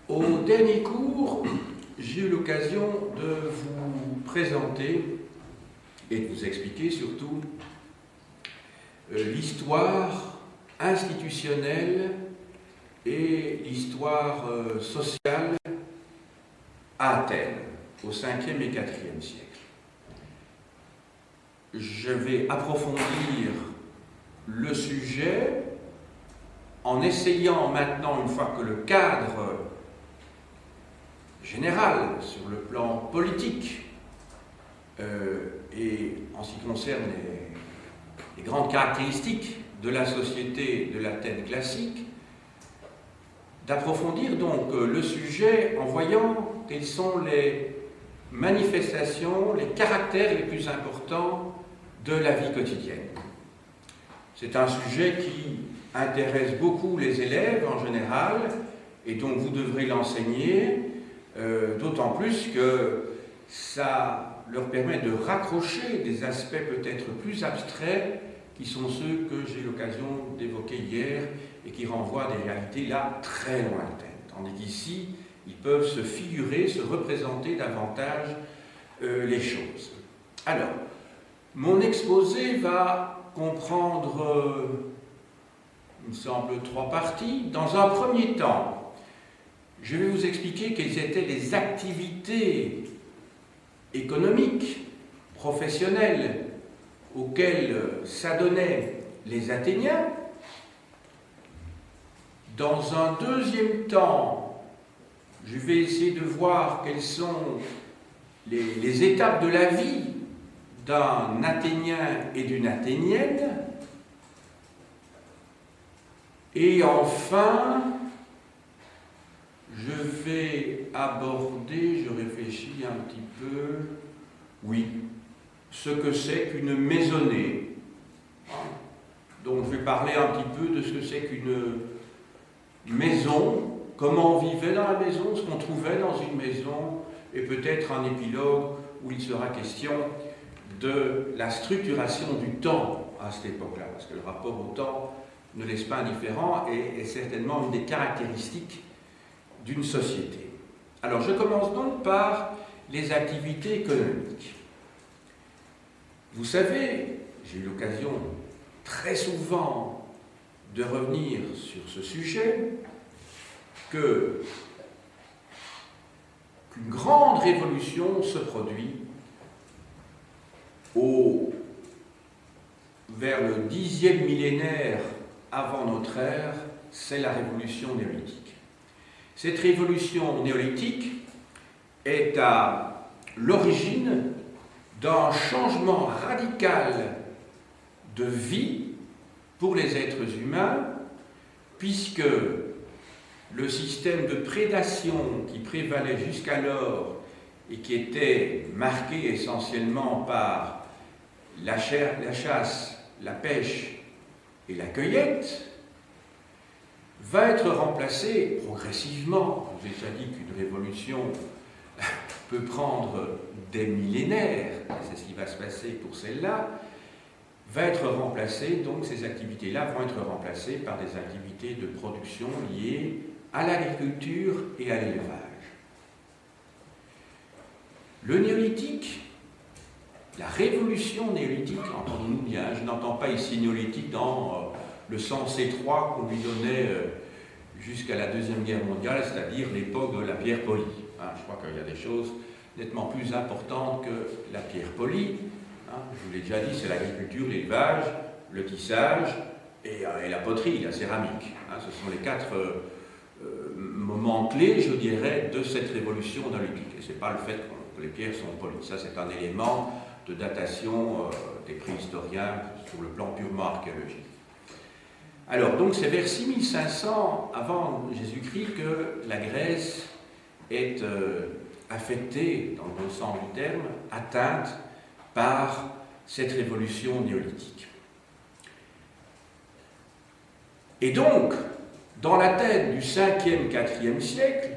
Au dernier cours, j'ai eu l'occasion de vous présenter et de vous expliquer surtout l'histoire institutionnelle et l'histoire sociale à Athènes, au 5e et 4e siècle. Je vais approfondir le sujet en essayant maintenant, une fois que le cadre général sur le plan politique et en ce qui concerne les grandes caractéristiques de la société de l'Athènes classique, d'approfondir donc le sujet en voyant quelles sont les manifestations, les caractères les plus importants de la vie quotidienne. C'est un sujet qui intéresse beaucoup les élèves en général, et donc vous devrez l'enseigner, d'autant plus que ça leur permet de raccrocher des aspects peut-être plus abstraits qui sont ceux que j'ai eu l'occasion d'évoquer hier et qui renvoient à des réalités là très lointaines. Tandis qu'ici, ils peuvent se figurer, se représenter davantage les choses. Alors, mon exposé va comprendre, il me semble, 3 parties. Dans un premier temps, je vais vous expliquer quelles étaient les activités économiques, professionnelles, auxquelles s'adonnaient les Athéniens. Dans un deuxième temps, je vais essayer de voir quelles sont les étapes de la vie d'un Athénien et d'une Athénienne. Et enfin, je vais aborder, je réfléchis un petit peu, oui, ce que c'est qu'une maisonnée. Donc je vais parler un petit peu de ce que c'est qu'une maison, comment on vivait dans la maison, ce qu'on trouvait dans une maison, et peut-être un épilogue où il sera question de la structuration du temps à cette époque-là, parce que le rapport au temps ne laisse pas indifférent et est certainement une des caractéristiques d'une société. Alors je commence donc par les activités économiques. Vous savez, j'ai eu l'occasion très souvent de revenir sur ce sujet, qu'une grande révolution se produit vers le 10e millénaire avant notre ère, c'est la révolution néolithique. Cette révolution néolithique est à l'origine d'un changement radical de vie pour les êtres humains, puisque le système de prédation qui prévalait jusqu'alors et qui était marqué essentiellement par la chasse, la pêche et la cueillette, va être remplacé progressivement. J'ai déjà dit qu'une révolution peut prendre des millénaires, c'est ce qui va se passer pour celle-là, va être remplacée, donc ces activités-là vont être remplacées par des activités de production liées à l'agriculture et à l'élevage. Le néolithique, la révolution néolithique, entendons-nous bien, je n'entends pas ici néolithique dans le sens étroit qu'on lui donnait jusqu'à la Deuxième Guerre mondiale, c'est-à-dire l'époque de la pierre polie. Je crois qu'il y a des choses nettement plus importantes que la pierre polie. Je vous l'ai déjà dit, c'est l'agriculture, l'élevage, le tissage et la poterie, la céramique. Ce sont les 4 moments clés, je dirais, de cette révolution néolithique. Et ce n'est pas le fait que les pierres sont polies. Ça, c'est un élément de datation des préhistoriens sur le plan purement archéologique. Alors, donc, c'est vers 6500 avant Jésus-Christ que la Grèce est affectée, dans le bon sens du terme, atteinte par cette révolution néolithique. Et donc, dans l'Athènes du 5e, 4e siècle,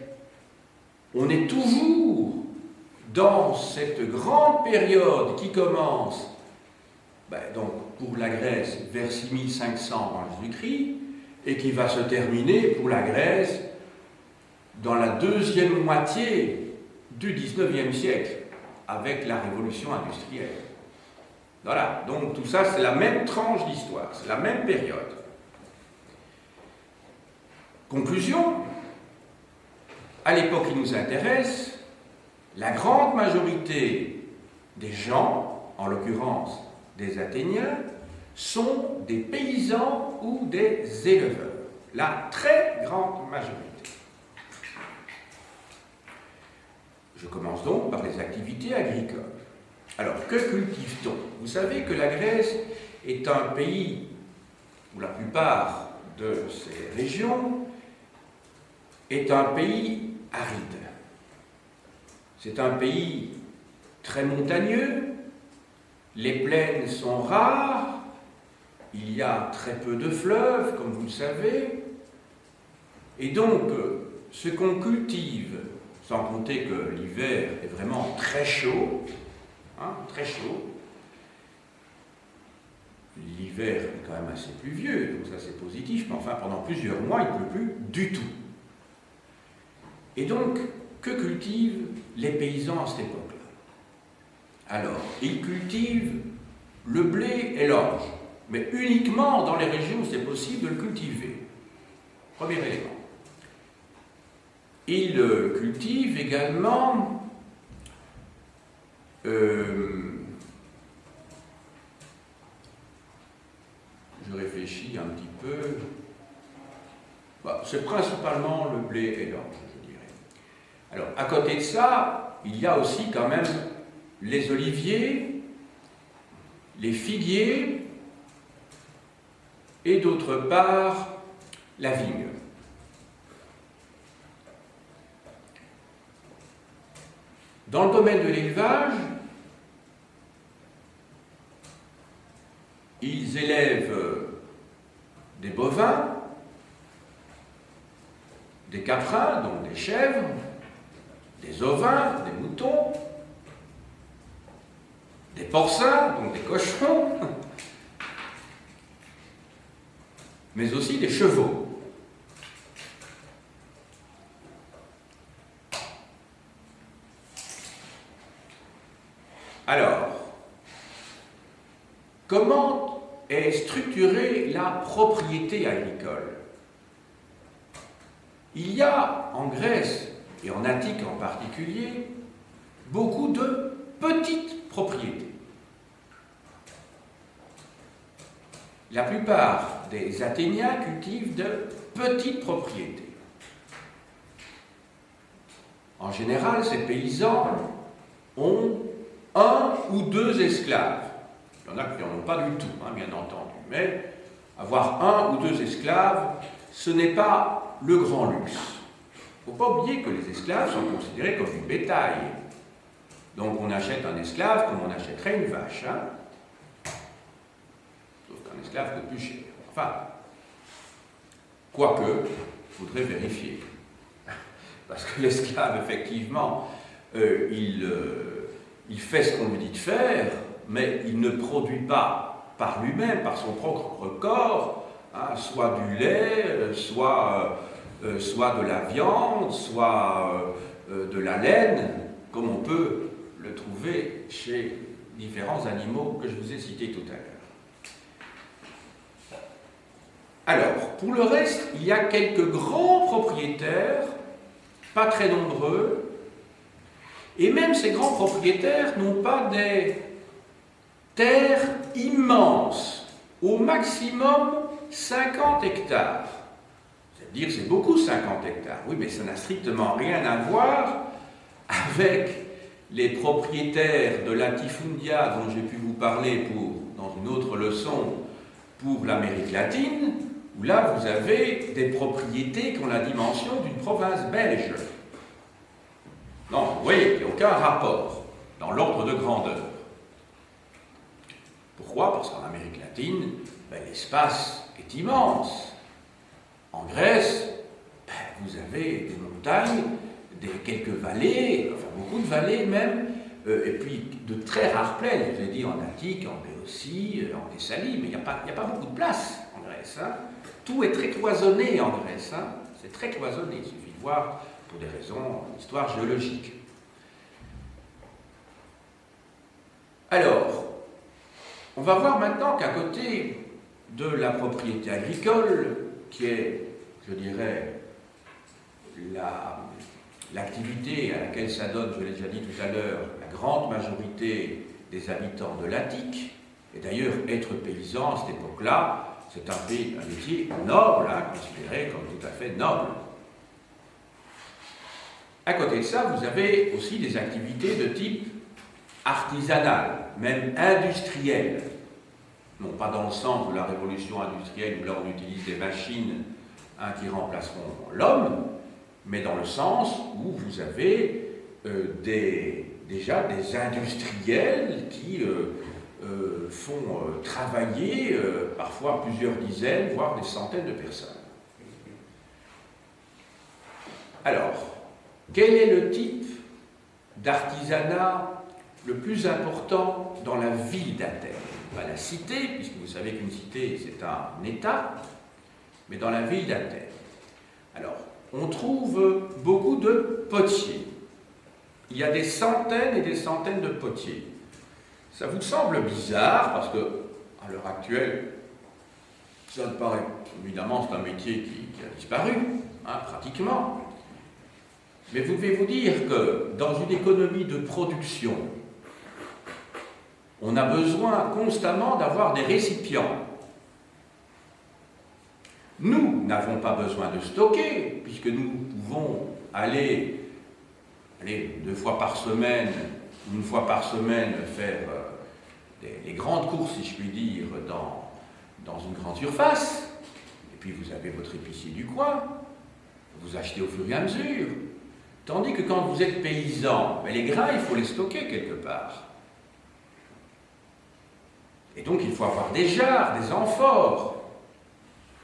on est toujours dans cette grande période qui commence, donc pour la Grèce, vers 6500 avant Jésus-Christ, et qui va se terminer pour la Grèce dans la deuxième moitié du XIXe siècle, avec la révolution industrielle. Voilà, donc tout ça, c'est la même tranche d'histoire, c'est la même période. Conclusion, à l'époque qui nous intéresse, la grande majorité des gens, en l'occurrence des Athéniens, sont des paysans ou des éleveurs. La très grande majorité. Je commence donc par les activités agricoles. Alors, que cultive-t-on? Vous savez que la Grèce est un pays où la plupart de ces régions est un pays aride. C'est un pays très montagneux, les plaines sont rares, il y a très peu de fleuves, comme vous le savez, et donc ce qu'on cultive, sans compter que l'hiver est vraiment très chaud, très chaud, l'hiver est quand même assez pluvieux, donc ça c'est positif, mais enfin pendant plusieurs mois il ne pleut plus du tout. Et donc, que cultivent les paysans à cette époque-là? Alors, ils cultivent le blé et l'orge, mais uniquement dans les régions où c'est possible de le cultiver. Premier élément. Ils cultivent également je réfléchis un petit peu. C'est principalement le blé et l'orge, je dirais. Alors, à côté de ça, il y a aussi quand même les oliviers, les figuiers, et d'autre part, la vigne. Dans le domaine de l'élevage, ils élèvent des bovins, des caprins, donc des chèvres, des ovins, des moutons, des porcins, donc des cochons, mais aussi des chevaux. Alors, comment est structurée la propriété agricole? Il y a en Grèce, et en Attique en particulier, beaucoup de petites propriétés. La plupart des Athéniens cultivent de petites propriétés. En général, ces paysans ont un ou deux esclaves. Il y en a qui n'en ont pas du tout, bien entendu. Mais avoir un ou deux esclaves, ce n'est pas le grand luxe. Il ne faut pas oublier que les esclaves sont considérés comme du bétail. Donc on achète un esclave comme on achèterait une vache. Sauf qu'un esclave coûte plus cher. Enfin, quoique, il faudrait vérifier. Parce que l'esclave, effectivement, il fait ce qu'on lui dit de faire, mais il ne produit pas par lui-même, par son propre corps, soit du lait, soit de la viande, soit de la laine, comme on peut le trouver chez différents animaux que je vous ai cités tout à l'heure. Alors, pour le reste, il y a quelques grands propriétaires, pas très nombreux, et même ces grands propriétaires n'ont pas des terres immenses, au maximum 50 hectares. C'est-à-dire, c'est beaucoup 50 hectares. Oui, mais ça n'a strictement rien à voir avec les propriétaires de latifundia dont j'ai pu vous parler dans une autre leçon pour l'Amérique latine, où là, vous avez des propriétés qui ont la dimension d'une province belge. Non, vous voyez, il n'y a aucun rapport dans l'ordre de grandeur. Pourquoi? Parce qu'en Amérique latine, l'espace est immense. En Grèce, vous avez des montagnes, quelques vallées, enfin beaucoup de vallées même, et puis de très rares plaines. Je vous ai dit en Attique, en Béotie, en Thessalie, mais il n'y a pas beaucoup de place en Grèce. Tout est très cloisonné en Grèce. C'est très cloisonné. Il suffit de voir pour des raisons d'histoire géologique. Alors, on va voir maintenant qu'à côté de la propriété agricole, qui est, je dirais, l'activité à laquelle s'adonne, je l'ai déjà dit tout à l'heure, la grande majorité des habitants de l'Attique, et d'ailleurs être paysan à cette époque-là, c'est un métier noble, considéré comme tout à fait noble. À côté de ça, vous avez aussi des activités de type artisanal, même industriel. Non pas dans le sens de la révolution industrielle où là on utilise des machines qui remplaceront l'homme, mais dans le sens où vous avez déjà des industriels qui font travailler parfois plusieurs dizaines, voire des centaines de personnes. Alors, quel est le type d'artisanat le plus important dans la ville d'Athènes? Pas la cité, puisque vous savez qu'une cité c'est un État, mais dans la ville d'Athènes. Alors, on trouve beaucoup de potiers. Il y a des centaines et des centaines de potiers. Ça vous semble bizarre, parce que, à l'heure actuelle, ça me paraît, évidemment, c'est un métier qui a disparu, pratiquement. Mais vous devez vous dire que, dans une économie de production, on a besoin constamment d'avoir des récipients. Nous n'avons pas besoin de stocker, puisque nous pouvons aller 2 fois par semaine, ou 1 fois par semaine, faire les grandes courses, si je puis dire, dans une grande surface. Et puis vous avez votre épicier du coin, vous achetez au fur et à mesure. Tandis que quand vous êtes paysan, les grains, il faut les stocker quelque part. Et donc il faut avoir des jarres, des amphores,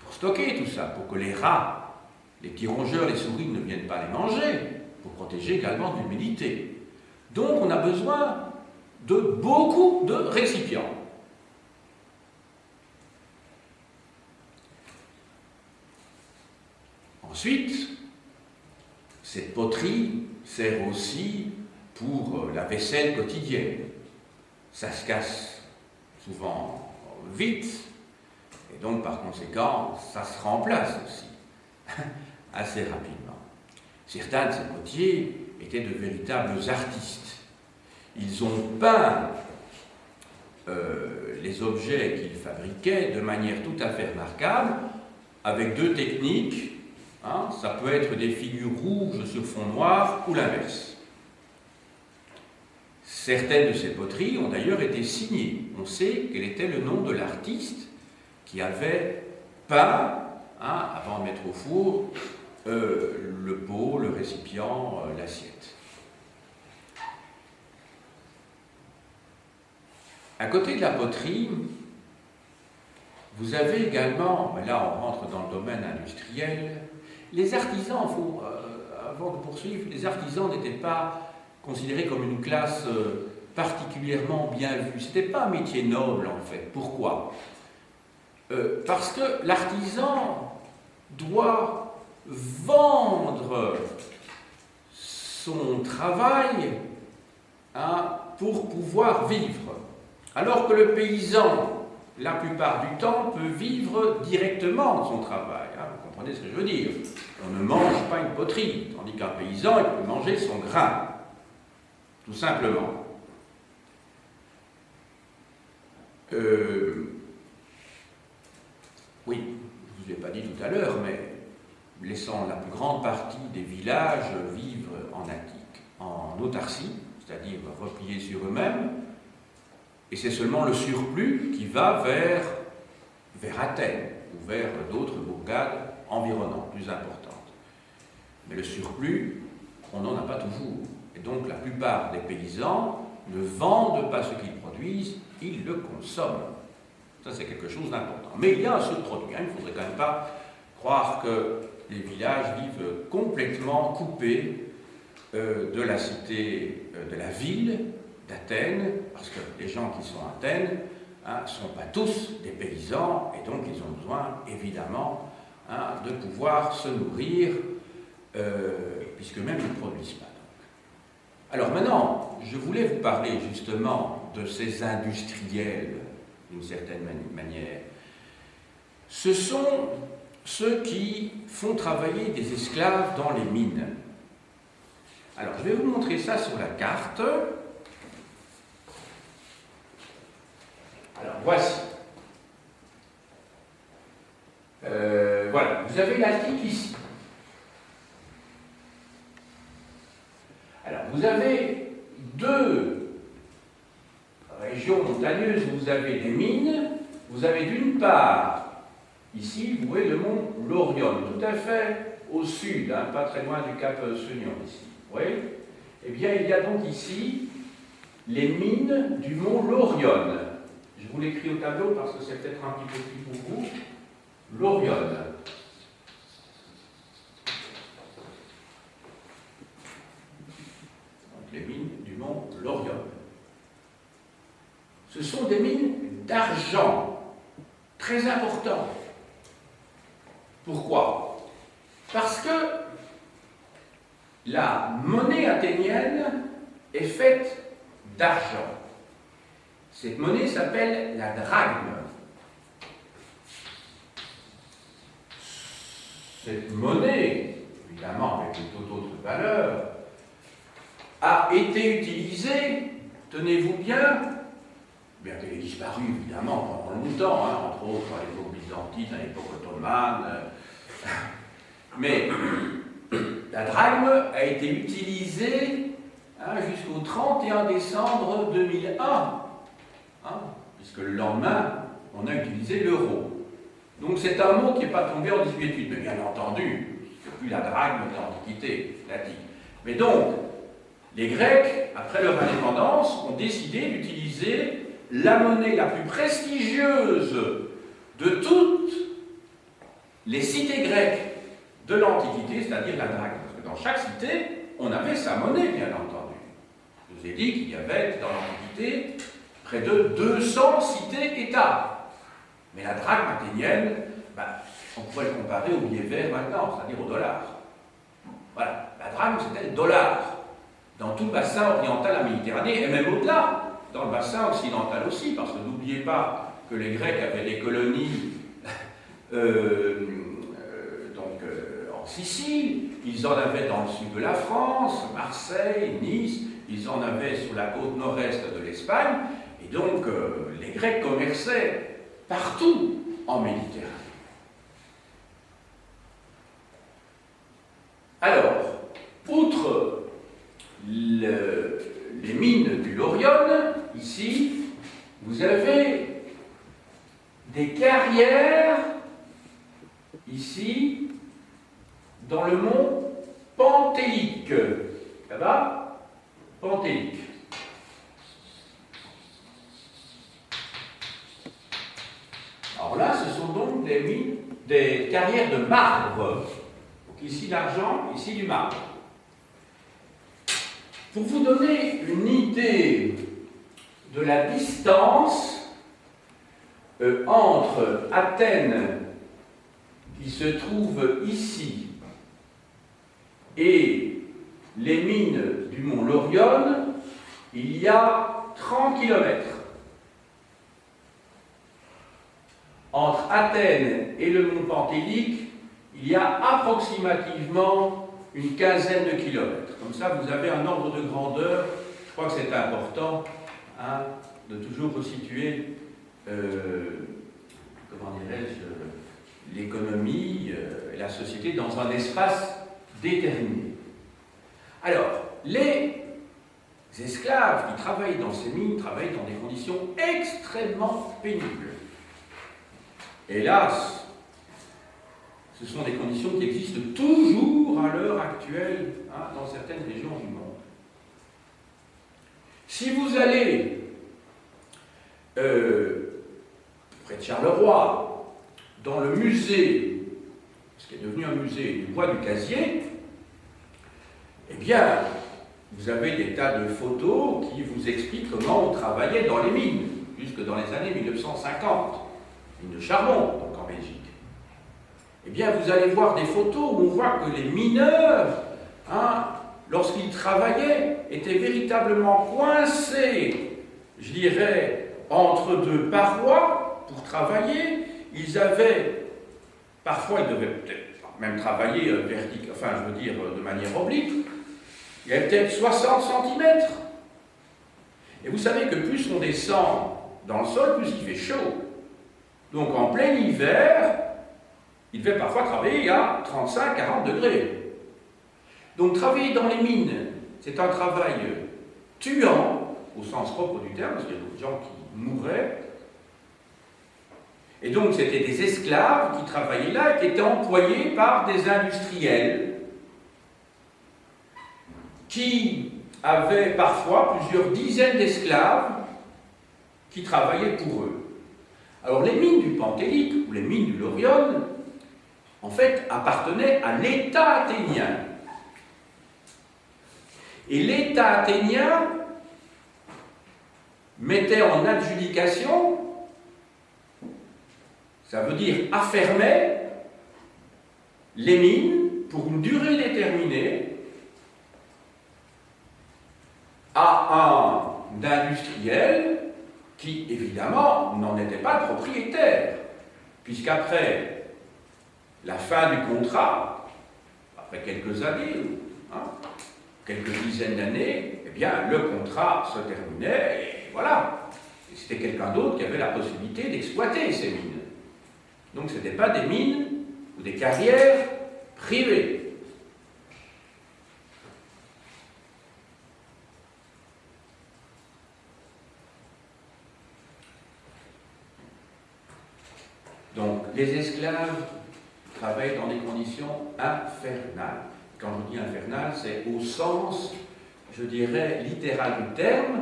pour stocker tout ça, pour que les rats, les petits rongeurs, les souris ne viennent pas les manger, pour protéger également de l'humidité. Donc on a besoin de beaucoup de récipients. Ensuite, cette poterie sert aussi pour la vaisselle quotidienne. Ça se casse souvent vite, et donc par conséquent, ça se remplace aussi assez rapidement. Certains de ces potiers étaient de véritables artistes. Ils ont peint les objets qu'ils fabriquaient de manière tout à fait remarquable, avec 2 techniques. Ça peut être des figures rouges sur fond noir ou l'inverse. Certaines de ces poteries ont d'ailleurs été signées. On sait quel était le nom de l'artiste qui avait peint, avant de mettre au four, le pot, le récipient, l'assiette. À côté de la poterie, vous avez également, là on rentre dans le domaine industriel, les artisans, avant de poursuivre, les artisans n'étaient pas considérés comme une classe particulièrement bien vue. Ce n'était pas un métier noble en fait. Pourquoi ? Parce que l'artisan doit vendre son travail pour pouvoir vivre. Alors que le paysan, la plupart du temps, peut vivre directement de son travail. Vous comprenez ce que je veux dire? On ne mange pas une poterie, tandis qu'un paysan, il peut manger son grain, tout simplement. Oui, je ne vous ai pas dit tout à l'heure, mais laissant la plus grande partie des villages vivre en Attique, en autarcie, c'est-à-dire repliés sur eux-mêmes, et c'est seulement le surplus qui va vers Athènes, ou vers d'autres bourgades environnantes, plus importantes. Mais le surplus, on n'en a pas toujours. Et donc la plupart des paysans ne vendent pas ce qu'ils produisent, ils le consomment. Ça, c'est quelque chose d'important. Mais il y a un surproduit. Il ne faudrait quand même pas croire que les villages vivent complètement coupés de la cité, de la ville d'Athènes, parce que les gens qui sont à Athènes ne sont pas tous des paysans, et donc ils ont besoin, évidemment, de pouvoir se nourrir puisque même ils ne produisent pas. Alors maintenant, je voulais vous parler justement de ces industriels, d'une certaine manière. Ce sont ceux qui font travailler des esclaves dans les mines. Alors, je vais vous montrer ça sur la carte. Alors, voici. Voilà, vous avez l'Attique ici. Alors, vous avez deux régions montagneuses où vous avez des mines. Vous avez d'une part, ici, vous voyez le mont Lorion, tout à fait au sud, hein, pas très loin du cap Seignon, ici. Vous voyez? Eh bien, il y a donc ici les mines du mont Lorion. Je vous l'écris au tableau parce que c'est peut-être un petit peu plus pour vous. Lorion. Les mines du mont Lorion. Ce sont des mines d'argent, très importantes. Pourquoi? Parce que la monnaie athénienne est faite d'argent. Cette monnaie s'appelle la drachme. Cette monnaie, évidemment avec une toute autre valeur, a été utilisée, tenez-vous bien qu'elle ait disparu évidemment pendant longtemps, hein, entre autres à l'époque byzantine, à l'époque ottomane, mais la drachme a été utilisée hein, jusqu'au 31 décembre 2001, hein, puisque le lendemain, on a utilisé l'euro. Donc c'est un mot qui n'est pas tombé en 1808, mais bien entendu, depuis la drachme de l'Antiquité, l'Attique. Mais donc, les Grecs, après leur indépendance, ont décidé d'utiliser la monnaie la plus prestigieuse de toutes les cités grecques de l'Antiquité, c'est-à-dire la drachme. Parce que dans chaque cité, on avait sa monnaie, bien entendu. Je vous ai dit qu'il y avait dans l'Antiquité près de 200 cités-États. Mais la drachme athénienne, on pourrait le comparer au billet vert maintenant, c'est-à-dire au dollar. Voilà, la drachme c'était le dollar. Dans tout le bassin oriental à la Méditerranée, et même au-delà, dans le bassin occidental aussi, parce que n'oubliez pas que les Grecs avaient des colonies en Sicile, ils en avaient dans le sud de la France, Marseille, Nice, ils en avaient sur la côte nord-est de l'Espagne, et donc les Grecs commerçaient partout en Méditerranée. Alors, outre les mines du Lorion, ici, vous avez des carrières, ici, dans le mont Pentélique. Ça va? Pentélique. Alors là, ce sont donc des mines, des carrières de marbre. Donc ici l'argent, ici du marbre. Pour vous donner une idée de la distance entre Athènes, qui se trouve ici, et les mines du mont Lorion, il y a 30 km. Entre Athènes et le mont Pentélique, il y a approximativement une quinzaine de kilomètres. Comme ça, vous avez un ordre de grandeur. Je crois que c'est important hein, de toujours resituer, comment dirais-je, l'économie et la société dans un espace déterminé. Alors, les esclaves qui travaillent dans ces mines travaillent dans des conditions extrêmement pénibles. Hélas, ce sont des conditions qui existent toujours à l'heure actuelle hein, dans certaines régions du monde. Si vous allez près de Charleroi, dans le musée, ce qui est devenu un musée du bois du casier, eh bien, vous avez des tas de photos qui vous expliquent comment on travaillait dans les mines, jusque dans les années 1950, mines de charbon, donc en Belgique. Eh bien, vous allez voir des photos où on voit que les mineurs, lorsqu'ils travaillaient, étaient véritablement coincés, je dirais, entre deux parois pour travailler. Ils avaient, parfois ils devaient peut-être même travailler de manière oblique. Il y avait peut-être 60 cm. Et vous savez que plus on descend dans le sol, plus il fait chaud. Donc en plein hiver, il devait parfois travailler à 35-40 degrés. Donc travailler dans les mines, c'est un travail tuant, au sens propre du terme, parce qu'il y a beaucoup de gens qui mouraient. Et donc c'était des esclaves qui travaillaient là et qui étaient employés par des industriels qui avaient parfois plusieurs dizaines d'esclaves qui travaillaient pour eux. Alors les mines du Pentélique ou les mines du Laurion, en fait, appartenaient à l'État athénien. Et l'État athénien mettait en adjudication, ça veut dire affermait, les mines pour une durée déterminée à un industriel qui, évidemment, n'en était pas le propriétaire, puisqu'après la fin du contrat, après quelques années, quelques dizaines d'années, eh bien, le contrat se terminait, et voilà. Et c'était quelqu'un d'autre qui avait la possibilité d'exploiter ces mines. Donc, ce n'étaient pas des mines ou des carrières privées. Donc, les esclaves travaillent dans des conditions infernales. Quand je dis infernales, c'est au sens, je dirais, littéral du terme,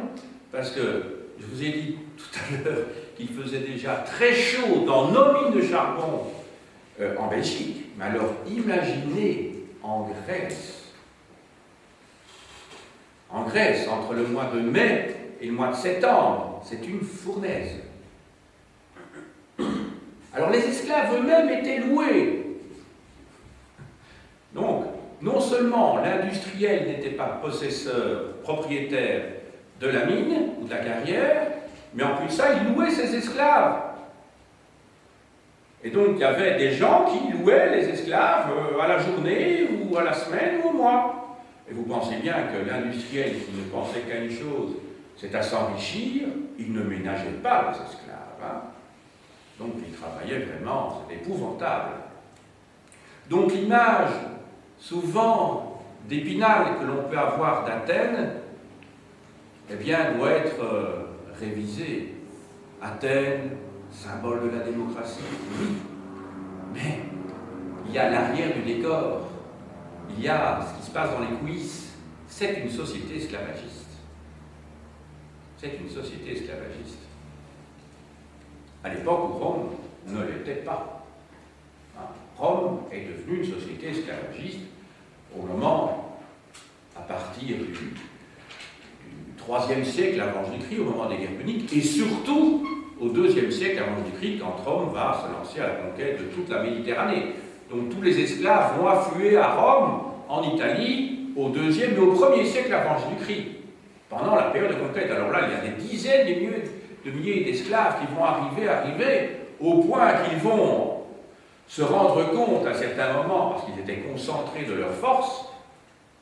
parce que je vous ai dit tout à l'heure qu'il faisait déjà très chaud dans nos mines de charbon en Belgique. Mais alors, imaginez en Grèce. En Grèce, entre le mois de mai et le mois de septembre, c'est une fournaise. Alors les esclaves eux-mêmes étaient loués. Donc, non seulement l'industriel n'était pas possesseur, propriétaire de la mine ou de la carrière, mais en plus de ça, il louait ses esclaves. Et donc, il y avait des gens qui louaient les esclaves à la journée, ou à la semaine, ou au mois. Et vous pensez bien que l'industriel qui ne pensait qu'à une chose, c'est à s'enrichir, il ne ménageait pas les esclaves. Donc, il travaillait vraiment, c'est épouvantable. Donc, l'image, souvent, d'Épinal que l'on peut avoir d'Athènes, eh bien, doit être révisée. Athènes, symbole de la démocratie, oui. Mais il y a l'arrière du décor. Il y a ce qui se passe dans les coulisses. C'est une société esclavagiste. C'est une société esclavagiste. À l'époque où Rome ne l'était pas. Rome est devenue une société esclavagiste au moment, à partir du IIIe siècle avant Jésus-Christ, au moment des guerres puniques, et surtout au IIe siècle avant Jésus-Christ, quand Rome va se lancer à la conquête de toute la Méditerranée. Donc tous les esclaves vont affluer à Rome, en Italie, au IIe et au Ier siècle avant Jésus-Christ, pendant la période de conquête. Alors là, il y a des dizaines de milliers d'esclaves qui vont arriver, au point qu'ils vont se rendre compte à certains moments, parce qu'ils étaient concentrés de leur force,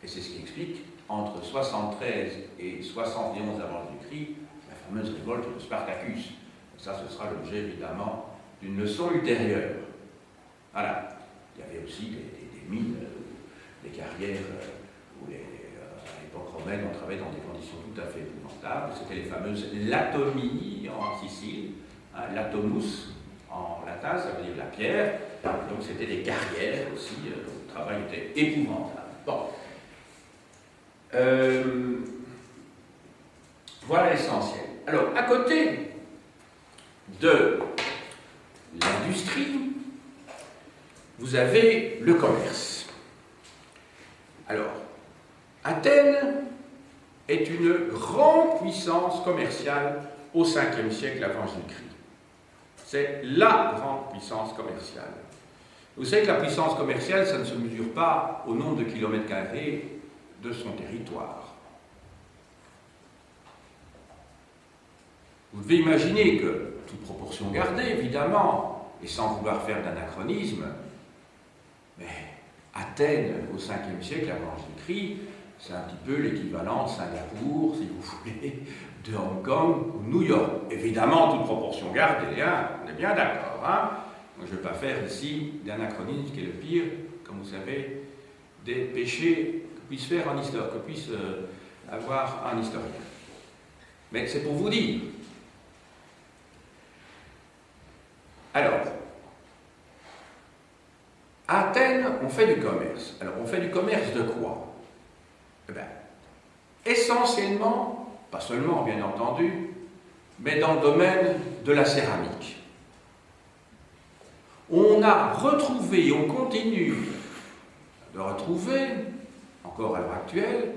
et c'est ce qui explique, entre 73 et 71 avant Jésus-Christ, la fameuse révolte de Spartacus. Ça, ce sera l'objet, évidemment, d'une leçon ultérieure. Voilà. Il y avait aussi des mines, des carrières où, à l'époque romaine, on travaillait dans des conditions tout à fait épouvantables. C'était les fameuses latomies en Sicile, latomus en latin, ça veut dire la pierre. Donc c'était des carrières aussi, où le travail était épouvantable. Bon. Voilà l'essentiel. Alors, à côté de l'industrie, vous avez le commerce. Alors, Athènes est une grande puissance commerciale au 5e siècle avant Jésus-Christ. C'est la grande puissance commerciale. Vous savez que la puissance commerciale, ça ne se mesure pas au nombre de kilomètres carrés de son territoire. Vous devez imaginer que, toute proportion gardée, évidemment, et sans vouloir faire d'anachronisme, mais Athènes, au 5e siècle avant Jésus-Christ, c'est un petit peu l'équivalent de Singapour, si vous voulez, de Hong Kong ou New York. Évidemment, toute proportion gardée, hein, on est bien d'accord. Hein. Donc, je ne vais pas faire ici d'anachronisme qui est le pire, comme vous savez, des péchés que puisse faire un historien, que puisse avoir un historien. Mais c'est pour vous dire. Alors, à Athènes, on fait du commerce. Alors, on fait du commerce de quoi? Eh bien, essentiellement, pas seulement bien entendu, mais dans le domaine de la céramique. On a retrouvé, on continue de retrouver, encore à l'heure actuelle,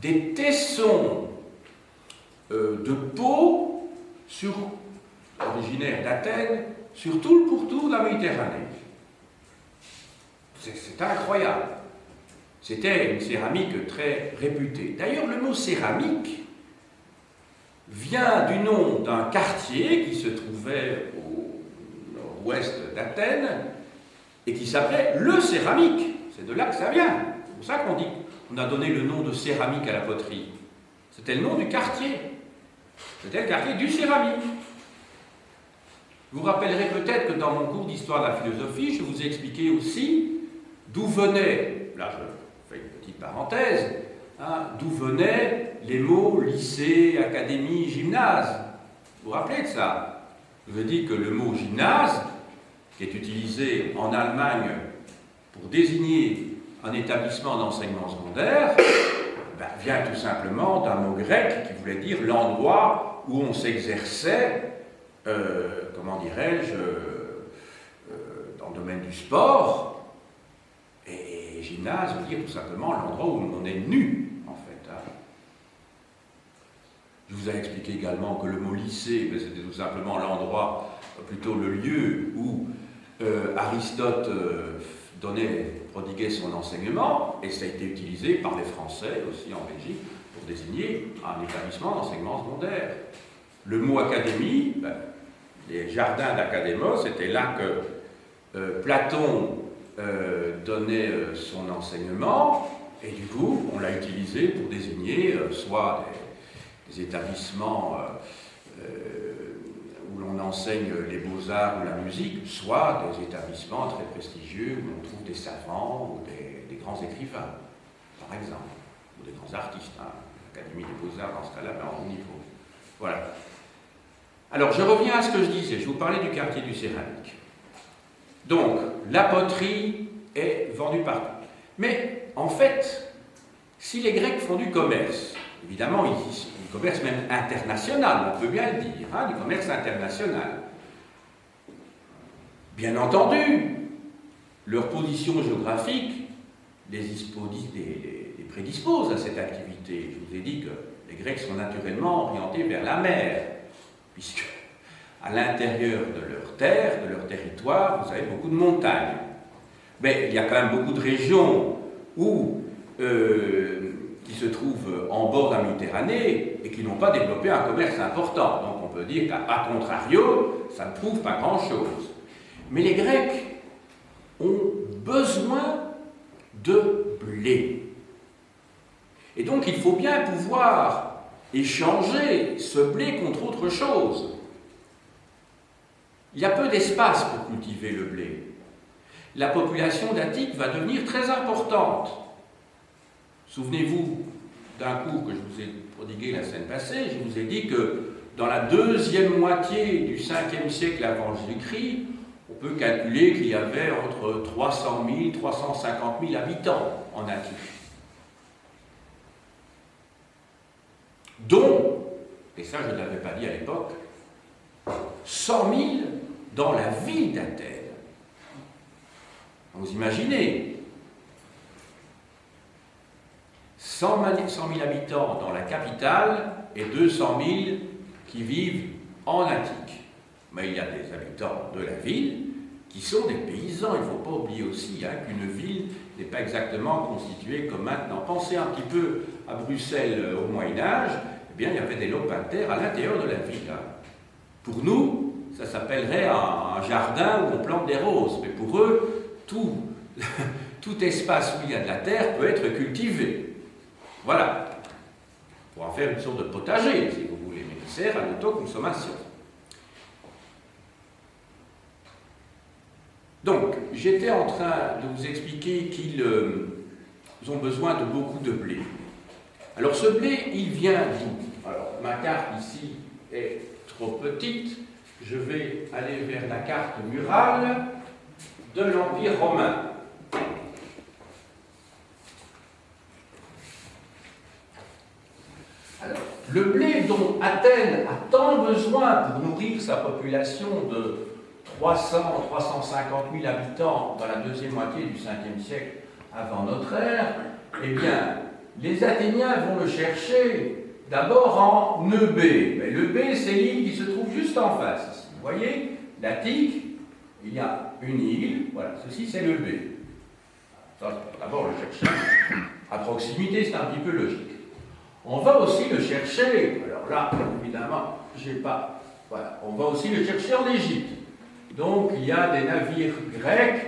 des tessons de peau originaires d'Athènes sur tout le pourtour de la Méditerranée. C'est incroyable. C'était une céramique très réputée. D'ailleurs, le mot céramique vient du nom d'un quartier qui se trouvait au nord-ouest d'Athènes et qui s'appelait le Céramique. C'est de là que ça vient. C'est pour ça qu'on a donné le nom de céramique à la poterie. C'était le nom du quartier. C'était le quartier du Céramique. Vous vous rappellerez peut-être que dans mon cours d'histoire de la philosophie, je vous ai expliqué aussi d'où venaient, là je fais une petite parenthèse, hein, d'où venaient les mots lycée, académie, gymnase. Vous vous rappelez de ça? Je vous ai dit que le mot gymnase, qui est utilisé en Allemagne pour désigner un établissement d'enseignement secondaire, vient tout simplement d'un mot grec qui voulait dire l'endroit où on s'exerçait, comment dirais-je, dans le domaine du sport. Et gymnase veut dire tout simplement l'endroit où on est nu, en fait. Hein. Je vous ai expliqué également que le mot lycée, c'était tout simplement l'endroit, plutôt le lieu où Aristote prodiguait son enseignement, et ça a été utilisé par les Français aussi en Belgique pour désigner un établissement d'enseignement secondaire. Le mot académie, les jardins d'Académos, c'était là que Platon donnait son enseignement, et du coup, on l'a utilisé pour désigner soit des établissements où l'on enseigne les beaux-arts ou la musique, soit des établissements très prestigieux où l'on trouve des savants ou des grands écrivains, par exemple, ou des grands artistes. Hein. L'Académie des beaux-arts, dans ce cas-là, en haut niveau. Voilà. Alors, je reviens à ce que je disais. Je vous parlais du quartier du Céramique. Donc, la poterie est vendue partout. Mais, en fait, si les Grecs font du commerce, évidemment, du commerce même international, on peut bien le dire, hein, du commerce international. Bien entendu, leur position géographique les prédispose à cette activité. Je vous ai dit que les Grecs sont naturellement orientés vers la mer, puisque à l'intérieur de leur terre, de leur territoire, vous avez beaucoup de montagnes. Mais il y a quand même beaucoup de régions qui se trouvent en bord de la Méditerranée et qui n'ont pas développé un commerce important. Donc on peut dire qu'à contrario, ça ne prouve pas grand-chose. Mais les Grecs ont besoin de blé. Et donc il faut bien pouvoir échanger ce blé contre autre chose. Il y a peu d'espace pour cultiver le blé. La population d'Attique va devenir très importante. Souvenez-vous d'un cours que je vous ai prodigué la semaine passée, je vous ai dit que dans la deuxième moitié du 5e siècle avant Jésus-Christ, on peut calculer qu'il y avait entre 300 000 et 350 000 habitants en Attique. Dont, et ça je ne l'avais pas dit à l'époque, 100 000 dans la ville d'Athènes. Vous imaginez 100 000 habitants dans la capitale et 200 000 qui vivent en Attique. Mais il y a des habitants de la ville qui sont des paysans. Il ne faut pas oublier aussi qu'une ville n'est pas exactement constituée comme maintenant. Pensez un petit peu à Bruxelles au Moyen-Âge, eh bien, il y avait des lopins de terre à l'intérieur de la ville. Pour nous, ça s'appellerait un jardin où on plante des roses, mais pour eux, tout espace où il y a de la terre peut être cultivé. Voilà. Pour en faire une sorte de potager, si vous voulez, mais qui sert à l'autoconsommation. Donc, j'étais en train de vous expliquer qu'ils ont besoin de beaucoup de blé. Alors, ce blé, il vient d'où? Alors, ma carte ici est trop petite. Je vais aller vers la carte murale de l'Empire romain. Alors, le blé dont Athènes a tant besoin pour nourrir sa population de 300-350 000 habitants dans la deuxième moitié du 5e siècle avant notre ère, eh bien, les Athéniens vont le chercher d'abord en Eubée. Mais l'Eubée, c'est l'île qui se trouve juste en face. Ici. Vous voyez, l'Attique, il y a une île, voilà, ceci c'est l'Eubée. D'abord le chercher à proximité, c'est un petit peu logique. On va aussi le chercher, alors là, évidemment, j'ai pas, voilà, on va aussi le chercher en Égypte. Donc, il y a des navires grecs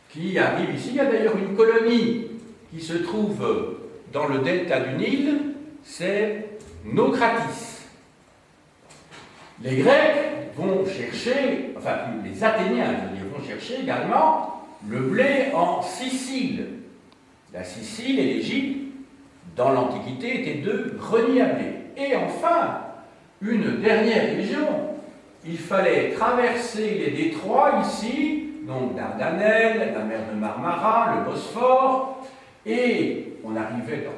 qui arrivent ici. Il y a d'ailleurs une colonie qui se trouve dans le delta du Nil, c'est Naucratis. Les Grecs vont chercher, enfin, les Athéniens, je veux dire, vont chercher également le blé en Sicile. La Sicile et l'Égypte, dans l'Antiquité, étaient deux greniers à blé. Et enfin, une dernière région, il fallait traverser les détroits ici, donc Dardanelles, la mer de Marmara, le Bosphore, et on arrivait dans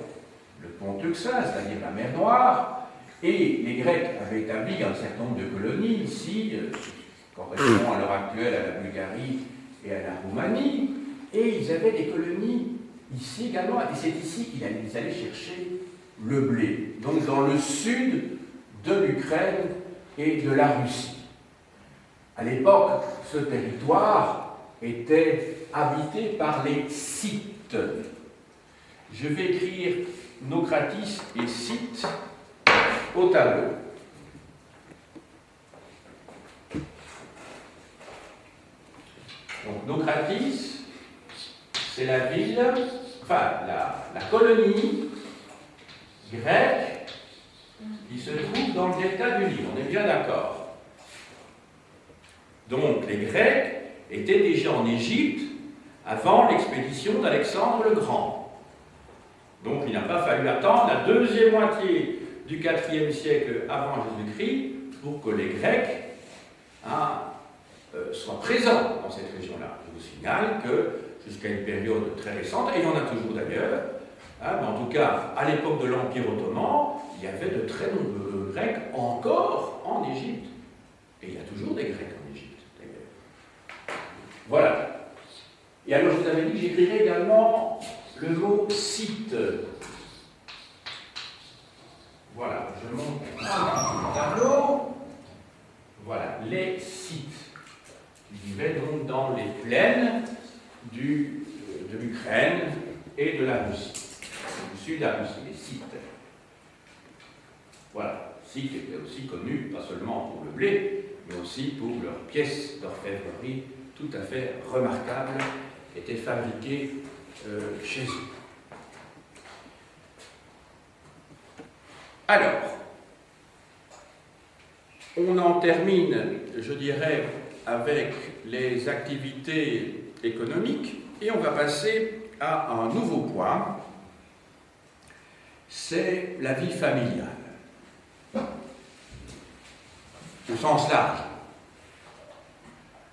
le pont Euxin, c'est-à-dire la mer Noire, et les Grecs avaient établi un certain nombre de colonies ici, correspondant à l'heure actuelle à la Bulgarie et à la Roumanie, et ils avaient des colonies ici également, et c'est ici qu'ils allaient chercher le blé, donc dans le sud de l'Ukraine et de la Russie. À l'époque, ce territoire était habité par les Scythes. Je vais écrire Naucratis et Scythes au tableau. Donc Naucratis, c'est la ville, enfin la colonie grecque qui se trouve dans le delta du Nil. On est bien d'accord. Donc les Grecs étaient déjà en Égypte avant l'expédition d'Alexandre le Grand. Donc il n'a pas fallu attendre la deuxième moitié du IVe siècle avant Jésus-Christ pour que les Grecs soient présents dans cette région-là. Je vous signale que jusqu'à une période très récente, et il y en a toujours d'ailleurs, mais en tout cas à l'époque de l'Empire ottoman, il y avait de très nombreux Grecs encore en Égypte. Et il y a toujours des Grecs en Égypte, d'ailleurs. Voilà. Et alors, je vous avais dit que j'écrirais également le mot Scythe. Voilà, je montre le tableau. Voilà, les Scythes. Ils vivaient donc dans les plaines de l'Ukraine et de la Russie. Du sud de la Russie, les Scythes. Voilà, Scythes étaient aussi connus, pas seulement pour le blé, mais aussi pour leurs pièces d'orfèvrerie tout à fait remarquables, qui étaient fabriquées chez eux. Alors, on en termine, je dirais, avec les activités économiques, et on va passer à un nouveau point, c'est la vie familiale. Au sens large.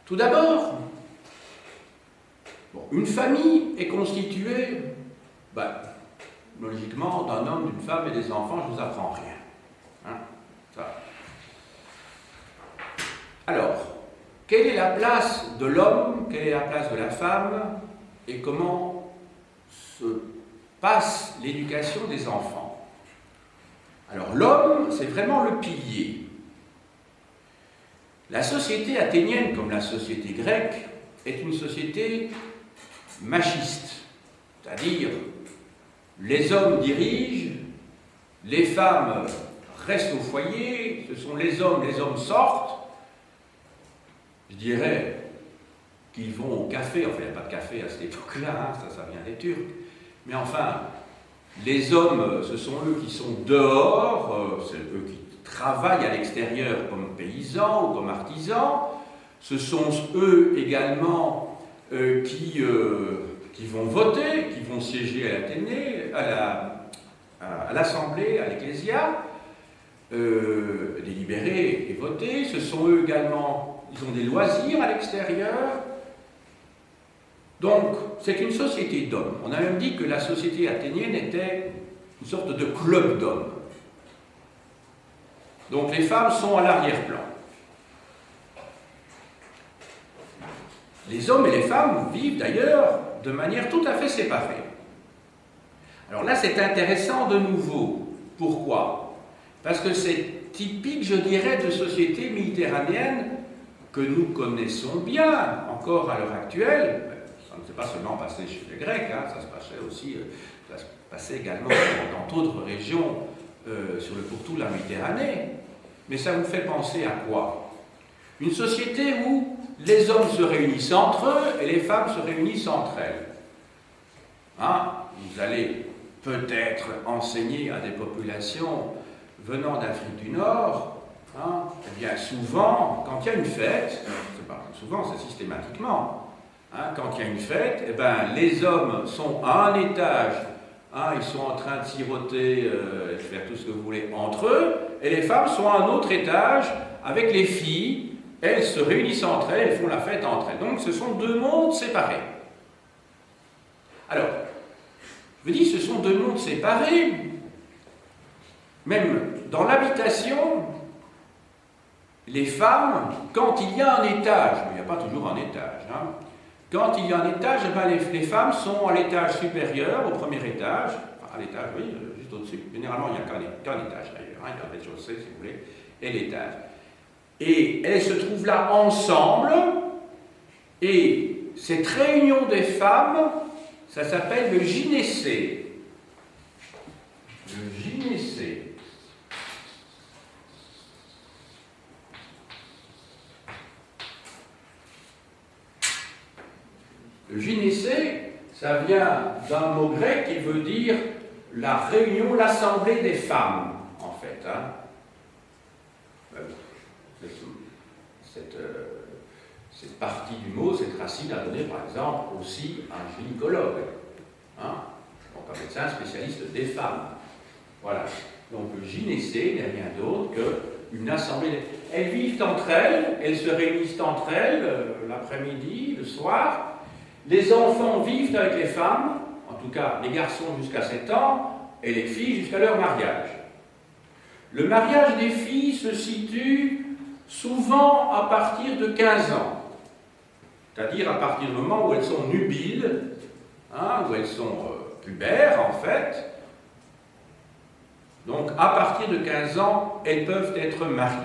Tout d'abord, une famille est constituée, logiquement, d'un homme, d'une femme et des enfants. Je ne vous apprends rien. Ça. Alors, quelle est la place de l'homme, quelle est la place de la femme, et comment se passe l'éducation des enfants? Alors, l'homme, c'est vraiment le pilier. La société athénienne, comme la société grecque, est une société machiste, c'est-à-dire les hommes dirigent, les femmes restent au foyer, ce sont les hommes sortent, je dirais qu'ils vont au café, enfin il n'y a pas de café à cette époque-là, hein, ça vient des Turcs, mais enfin, les hommes, ce sont eux qui sont dehors, c'est eux qui travaillent à l'extérieur comme paysans ou comme artisans, ce sont eux également qui vont voter, qui vont siéger à l'Athénée, à l'Assemblée, à l'Ecclésia, délibérer et voter. Ce sont eux également, ils ont des loisirs à l'extérieur. Donc, c'est une société d'hommes. On a même dit que la société athénienne était une sorte de club d'hommes. Donc, les femmes sont à l'arrière-plan. Les hommes et les femmes vivent d'ailleurs de manière tout à fait séparée. Alors là, c'est intéressant de nouveau. Pourquoi? Parce que c'est typique, je dirais, de sociétés méditerranéennes que nous connaissons bien, encore à l'heure actuelle. Ça ne s'est pas seulement passé chez les Grecs, hein, ça se passait aussi, ça se passait également dans d'autres régions sur le pourtour de la Méditerranée. Mais ça vous fait penser à quoi? Une société où les hommes se réunissent entre eux et les femmes se réunissent entre elles. Hein? Vous allez peut-être enseigner à des populations venant d'Afrique du Nord, hein? Eh bien souvent, quand il y a une fête, c'est pas souvent, c'est systématiquement, hein, quand il y a une fête, eh ben, les hommes sont à un étage, hein, ils sont en train de siroter, de faire tout ce que vous voulez entre eux, et les femmes sont à un autre étage avec les filles. Elles se réunissent entre elles, elles font la fête entre elles. Donc ce sont deux mondes séparés. Alors, je vous dis, ce sont deux mondes séparés. Même dans l'habitation, les femmes, quand il y a un étage, mais il n'y a pas toujours un étage, hein, quand il y a un étage, eh ben, les femmes sont à l'étage supérieur, au premier étage, enfin à l'étage, oui, juste au-dessus. Généralement, il n'y a qu'un étage d'ailleurs, hein, il y a le rez-de-chaussée, si vous voulez, et l'étage. Et elles se trouvent là ensemble, et cette réunion des femmes, ça s'appelle le gynécée. Le gynécée. Le gynécée, ça vient d'un mot grec qui veut dire la réunion, l'assemblée des femmes, en fait. Hein. Cette partie du mot, cette racine a donné par exemple aussi un gynécologue, hein, donc un médecin spécialiste des femmes. Voilà. Donc le gynécée n'est rien d'autre qu'une assemblée. Elles vivent entre elles, elles se réunissent entre elles l'après-midi, le soir. Les enfants vivent avec les femmes, en tout cas les garçons jusqu'à 7 ans, et les filles jusqu'à leur mariage. Le mariage des filles se situe souvent à partir de 15 ans, c'est-à-dire à partir du moment où elles sont nubiles, hein, où elles sont pubères en fait. Donc à partir de 15 ans, elles peuvent être mariées.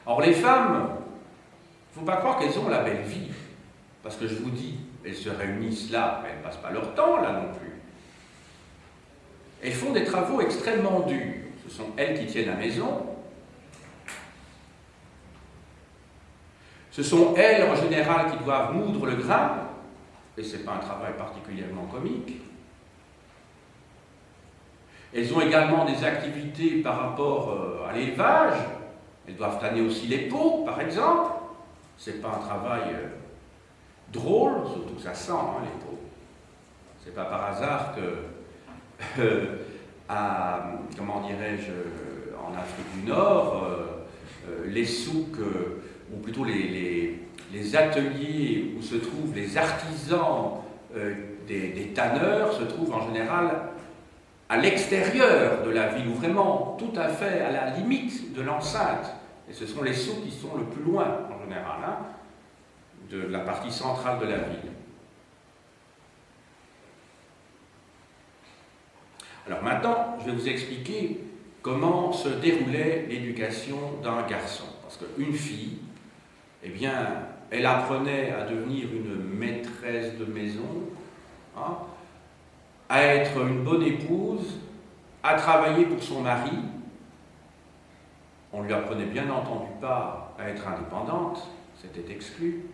Or les femmes, il ne faut pas croire qu'elles ont la belle vie, parce que je vous dis, elles se réunissent là, mais elles ne passent pas leur temps là non plus. Elles font des travaux extrêmement durs. Ce sont elles qui tiennent la maison. Ce sont elles, en général, qui doivent moudre le grain. Et ce n'est pas un travail particulièrement comique. Elles ont également des activités par rapport à l'élevage. Elles doivent tanner aussi les peaux, par exemple. Ce n'est pas un travail drôle, surtout que ça sent, hein, les peaux. Ce n'est pas par hasard que... comment dirais-je, en Afrique du Nord, les souks, ou plutôt les ateliers où se trouvent les artisans des tanneurs, se trouvent en général à l'extérieur de la ville, ou vraiment tout à fait à la limite de l'enceinte. Et ce sont les souks qui sont le plus loin, en général, hein, de la partie centrale de la ville. Alors maintenant, je vais vous expliquer comment se déroulait l'éducation d'un garçon. Parce qu'une fille, eh bien, elle apprenait à devenir une maîtresse de maison, hein, à être une bonne épouse, à travailler pour son mari. On ne lui apprenait bien entendu pas à être indépendante, c'était exclu.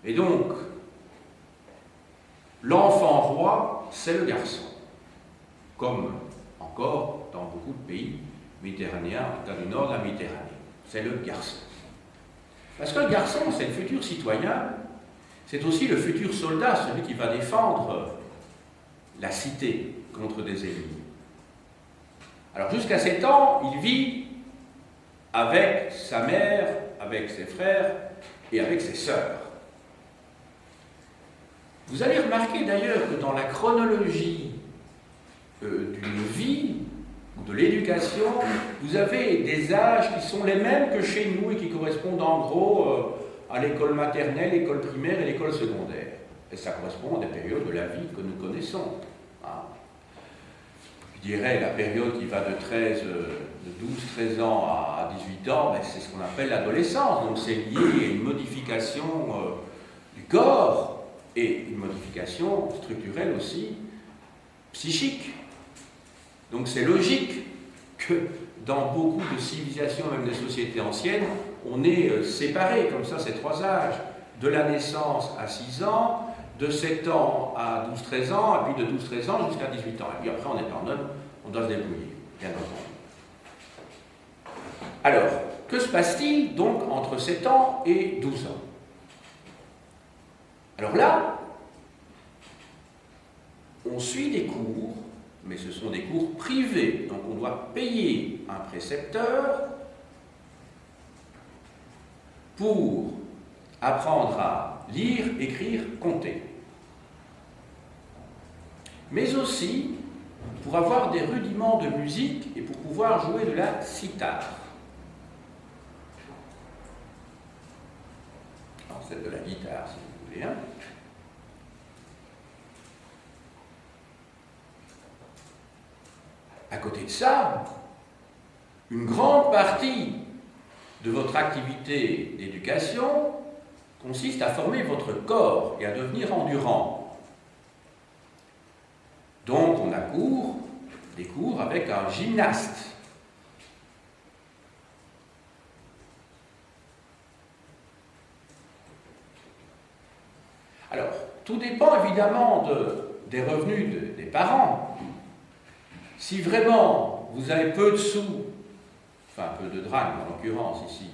Et donc, l'enfant roi, c'est le garçon, comme encore dans beaucoup de pays méditerranéens, en tout cas du nord de la Méditerranée, c'est le garçon. Parce que le garçon, c'est le futur citoyen, c'est aussi le futur soldat, celui qui va défendre la cité contre des ennemis. Alors jusqu'à 7 ans, il vit avec sa mère, avec ses frères et avec ses sœurs. Vous allez remarquer d'ailleurs que dans la chronologie d'une vie ou de l'éducation, vous avez des âges qui sont les mêmes que chez nous et qui correspondent en gros à l'école maternelle, l'école primaire et l'école secondaire. Et ça correspond à des périodes de la vie que nous connaissons. Je dirais la période qui va de 12-13 ans à 18 ans, c'est ce qu'on appelle l'adolescence. Donc c'est lié à une modification du corps et une modification structurelle aussi, psychique. Donc c'est logique que dans beaucoup de civilisations, même des sociétés anciennes, on est séparés comme ça ces 3 âges, de la naissance à 6 ans, de 7 ans à 12-13 ans, et puis de 12-13 ans jusqu'à 18 ans. Et puis après, on est en homme, on doit se débrouiller, bien entendu. Alors, que se passe-t-il donc entre 7 ans et 12 ans? Alors là, on suit des cours, mais ce sont des cours privés, donc on doit payer un précepteur pour apprendre à lire, écrire, compter. Mais aussi pour avoir des rudiments de musique et pour pouvoir jouer de la cithare. Alors c'est de la guitare si vous voulez. Hein. À côté de ça, une grande partie de votre activité d'éducation consiste à former votre corps et à devenir endurant. Donc on a des cours avec un gymnaste. Alors, tout dépend évidemment des revenus des parents. Si vraiment vous avez peu de sous, enfin peu de drame en l'occurrence ici,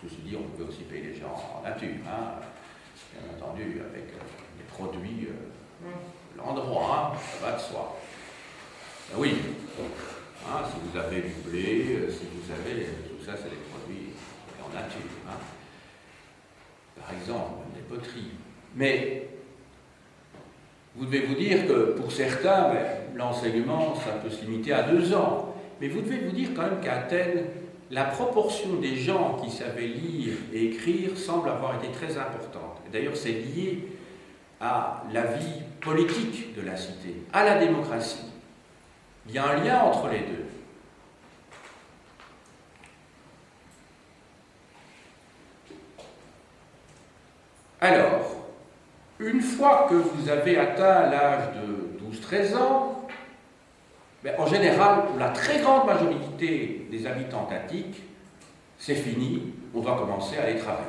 ceci dit, on peut aussi payer les gens en nature, hein, bien entendu, avec des produits l'endroit, hein, ça va de soi. Ben oui, hein, si vous avez du blé, si vous avez, tout ça c'est des produits en nature. Hein. Par exemple, même des poteries. Mais vous devez vous dire que pour certains, l'enseignement, ça peut se limiter à 2 ans. Mais vous devez vous dire quand même qu'à Athènes, la proportion des gens qui savaient lire et écrire semble avoir été très importante. D'ailleurs, c'est lié à la vie politique de la cité, à la démocratie. Il y a un lien entre les deux. Alors, une fois que vous avez atteint l'âge de 12-13 ans, en général, pour la très grande majorité des habitants attiques, c'est fini, on va commencer à aller travailler.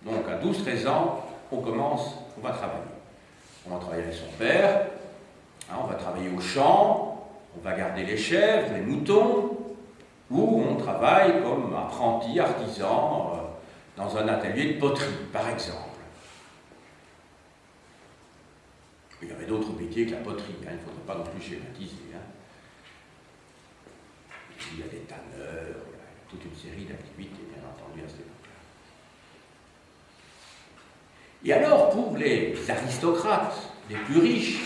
Donc à 12-13 ans, on va travailler. On va travailler avec son père, hein, on va travailler au champ, on va garder les chèvres, les moutons, ou on travaille comme apprenti, artisan, dans un atelier de poterie, par exemple. Il y avait d'autres métiers que la poterie, hein, il ne faudrait pas non plus schématiser. Hein. Il y a des tanneurs, il y a toute une série d'activités, bien entendu, à cette époque-là. Et alors, pour les aristocrates, les plus riches,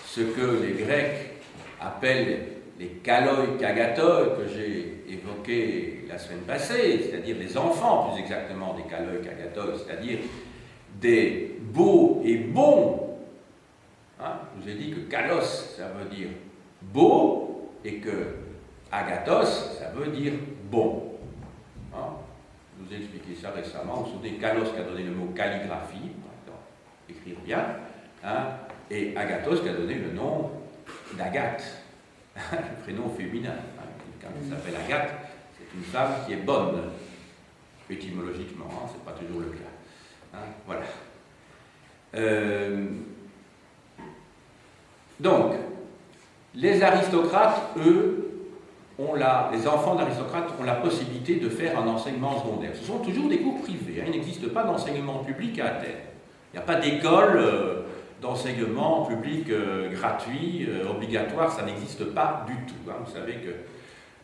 ce que les Grecs appellent les kalloi kagatoi, que j'ai évoqué la semaine passée, c'est-à-dire les enfants, plus exactement, des kalloi kagatoi, c'est-à-dire des beaux et bons. Hein, je vous ai dit que kalos, ça veut dire beau, et que agathos, ça veut dire bon. Hein? Je vous ai expliqué ça récemment. Vous vous souvenez Kalos qui a donné le mot calligraphie, écrire bien, hein? Et Agathos qui a donné le nom d'Agathe, le prénom féminin. Hein? Quelqu'un qui s'appelle Agathe, c'est une femme qui est bonne, étymologiquement, hein? Ce n'est pas toujours le cas. Hein? Voilà. Donc, les aristocrates, eux, les enfants d'aristocrates ont la possibilité de faire un enseignement secondaire. Ce sont toujours des cours privés, hein, il n'existe pas d'enseignement public à Athènes. Il n'y a pas d'école d'enseignement public gratuit, obligatoire, ça n'existe pas du tout. Hein. Vous savez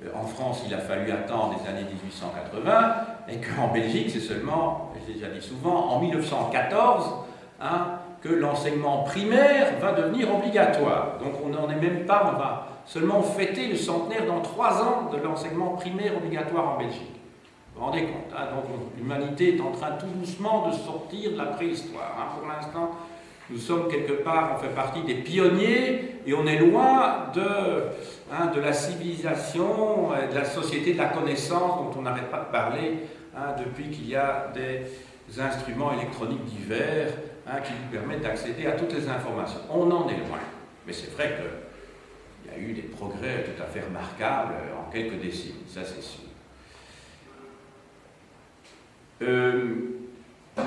qu'en France, il a fallu attendre les années 1880, et qu'en Belgique, c'est seulement, j'ai déjà dit souvent, en 1914, hein, que l'enseignement primaire va devenir obligatoire. Donc on n'en est même pas, on va seulement fêter le centenaire dans 3 ans de l'enseignement primaire obligatoire en Belgique. Vous vous rendez compte, hein? Donc l'humanité est en train tout doucement de sortir de la préhistoire. Hein? Pour l'instant, nous sommes quelque part, on fait partie des pionniers et on est loin de la civilisation, de la société de la connaissance dont on n'arrête pas de parler hein, depuis qu'il y a des instruments électroniques divers hein, qui nous permettent d'accéder à toutes les informations. On en est loin. Mais c'est vrai qu'il y a eu des progrès tout à fait remarquables en quelques décennies, ça c'est sûr.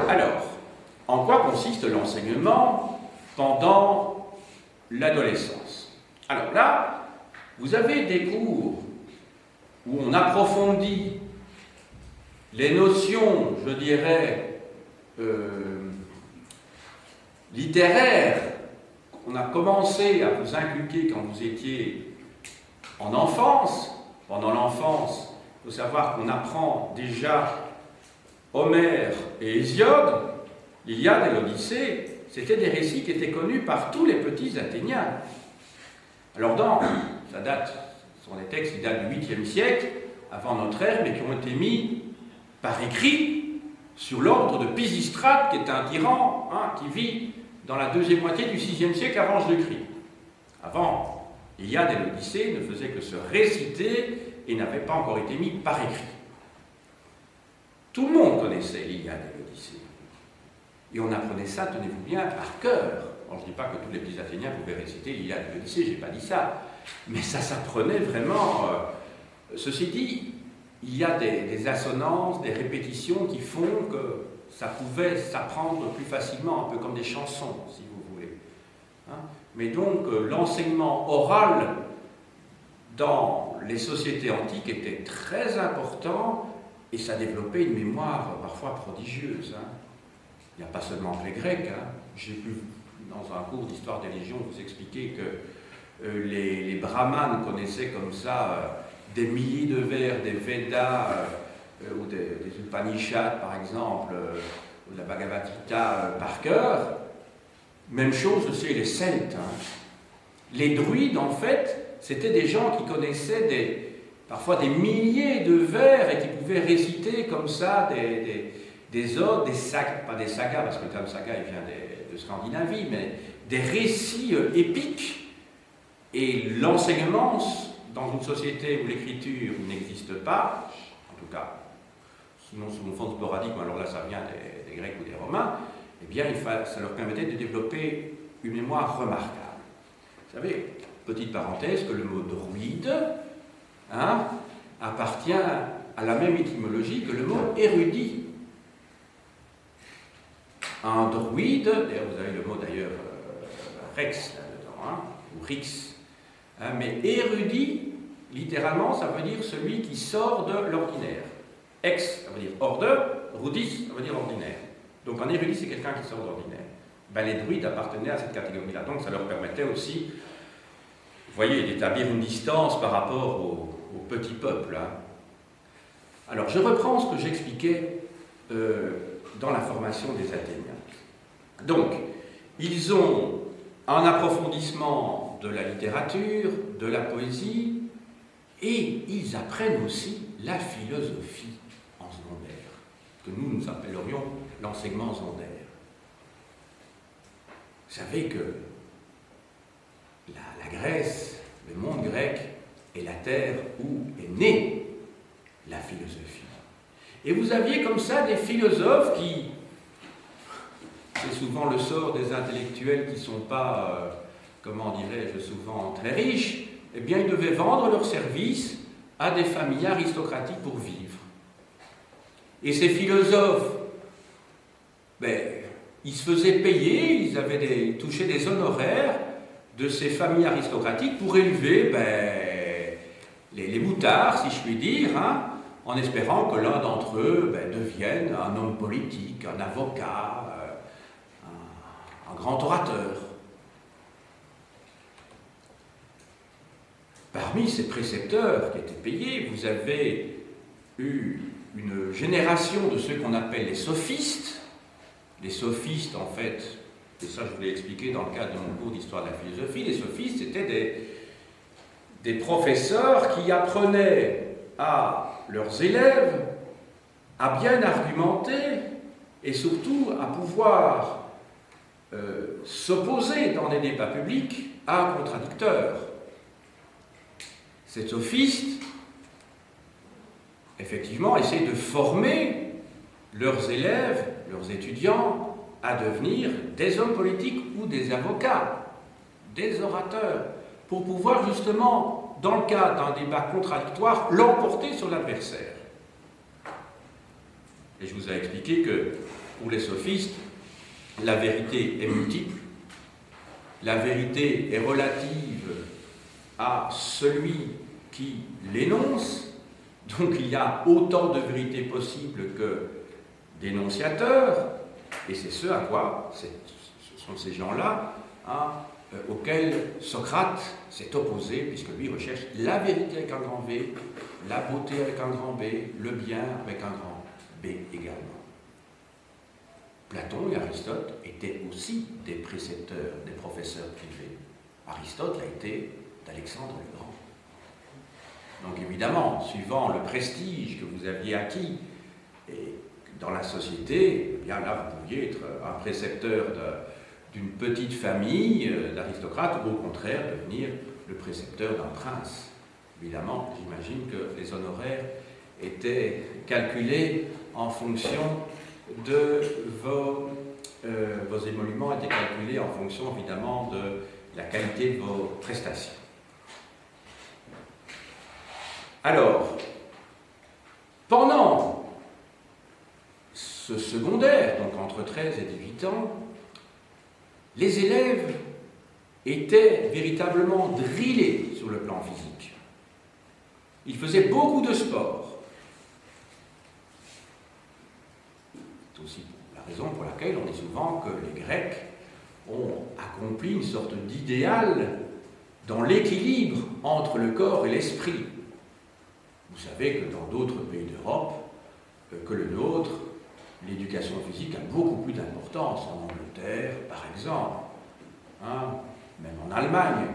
Alors, en quoi consiste l'enseignement pendant l'adolescence? Alors là, vous avez des cours où on approfondit les notions, je dirais, littéraires qu'on a commencé à vous inculquer quand vous étiez en enfance. Pendant l'enfance, il faut savoir qu'on apprend déjà Homère et Hésiode, l'Iliade et l'Odyssée, c'était des récits qui étaient connus par tous les petits Athéniens. Alors ce sont des textes qui datent du 8e siècle, avant notre ère, mais qui ont été mis par écrit sur l'ordre de Pisistrate, qui est un tyran hein, qui vit dans la deuxième moitié du 6e siècle avant Jésus-Christ. Avant, l'Iliade et l'Odyssée ne faisaient que se réciter et n'avaient pas encore été mis par écrit. Tout le monde connaissait l'Iliade et l'Odyssée. Et on apprenait ça, tenez-vous bien, par cœur. Bon, je ne dis pas que tous les petits Athéniens pouvaient réciter l'Iliade et l'Odyssée, je n'ai pas dit ça. Mais ça s'apprenait vraiment. Ceci dit, il y a des assonances, des répétitions qui font que ça pouvait s'apprendre plus facilement, un peu comme des chansons, si vous voulez. Hein? Mais donc, l'enseignement oral dans les sociétés antiques était très important et ça développait une mémoire parfois prodigieuse. Hein? Il n'y a pas seulement que les Grecs. Hein? J'ai pu, dans un cours d'histoire des religions, vous expliquer que les brahmanes connaissaient comme ça des milliers de vers, des Védas ou des Upanishads, par exemple, ou de la Bhagavad Gita par cœur. Même chose aussi les Celtes. Hein. Les druides, en fait, c'était des gens qui connaissaient parfois des milliers de vers et qui pouvaient réciter comme ça des odes, des sagas, pas des sagas, parce que le terme saga il vient de Scandinavie, mais des récits épiques. Et l'enseignement, dans une société où l'écriture n'existe pas, en tout cas, sinon sous une forme sporadique, alors là ça vient des Grecs ou des Romains, eh bien ça leur permettait de développer une mémoire remarquable. Vous savez, petite parenthèse, que le mot druide hein, appartient à la même étymologie que le mot érudit. Un druide, d'ailleurs vous avez le mot d'ailleurs rex là-dedans, hein, ou rix, hein, mais érudit, littéralement, ça veut dire celui qui sort de l'ordinaire. Ex, ça veut dire hors de, rudis, ça veut dire ordinaire. Donc un érudit, c'est quelqu'un qui sort de l'ordinaire. Ben, les druides appartenaient à cette catégorie-là, donc ça leur permettait aussi, vous voyez, d'établir une distance par rapport au petit peuple. Hein. Alors, je reprends ce que j'expliquais dans la formation des Athéniens. Donc, ils ont un approfondissement de la littérature, de la poésie, et ils apprennent aussi la philosophie en secondaire, que nous appellerions l'enseignement secondaire. Vous savez que la Grèce, le monde grec, est la terre où est née la philosophie. Et vous aviez comme ça des philosophes qui, c'est souvent le sort des intellectuels qui ne sont pas, comment dirais-je, souvent très riches, eh bien ils devaient vendre leurs services à des familles aristocratiques pour vivre. Et ces philosophes, ils se faisaient payer, ils touchaient des honoraires de ces familles aristocratiques pour élever les moutards, si je puis dire, en espérant que l'un d'entre eux devienne un homme politique, un avocat, un grand orateur. Parmi ces précepteurs qui étaient payés, vous avez eu une génération de ceux qu'on appelle les sophistes. Les sophistes, en fait, et ça je vous l'ai expliqué dans le cadre de mon cours d'histoire de la philosophie, les sophistes c'était des professeurs qui apprenaient à leurs élèves à bien argumenter et surtout à pouvoir s'opposer dans les débats publics à un contradicteur. Ces sophistes, effectivement, essaient de former leurs élèves, leurs étudiants, à devenir des hommes politiques ou des avocats, des orateurs, pour pouvoir justement, dans le cadre d'un débat contradictoire, l'emporter sur l'adversaire. Et je vous ai expliqué que, pour les sophistes, la vérité est multiple, la vérité est relative à celui qui l'énonce, donc il y a autant de vérités possibles que d'énonciateurs, et c'est ce à quoi, ce sont ces gens-là, auxquels Socrate s'est opposé, puisque lui recherche la vérité avec un grand V, la beauté avec un grand B, le bien avec un grand B également. Platon et Aristote étaient aussi des précepteurs, des professeurs privés. Aristote l'a été d'Alexandre le Grand. Donc évidemment, suivant le prestige que vous aviez acquis et dans la société, eh bien là vous pouviez être un précepteur d'une petite famille d'aristocrates ou au contraire devenir le précepteur d'un prince. Évidemment, j'imagine que les honoraires étaient calculés en fonction de vos émoluments étaient calculés en fonction évidemment de la qualité de vos prestations. Alors, pendant ce secondaire, donc entre 13 et 18 ans, les élèves étaient véritablement drillés sur le plan physique. Ils faisaient beaucoup de sport. C'est aussi la raison pour laquelle on dit souvent que les Grecs ont accompli une sorte d'idéal dans l'équilibre entre le corps et l'esprit. Vous savez que dans d'autres pays d'Europe que le nôtre, l'éducation physique a beaucoup plus d'importance, en Angleterre par exemple, même en Allemagne.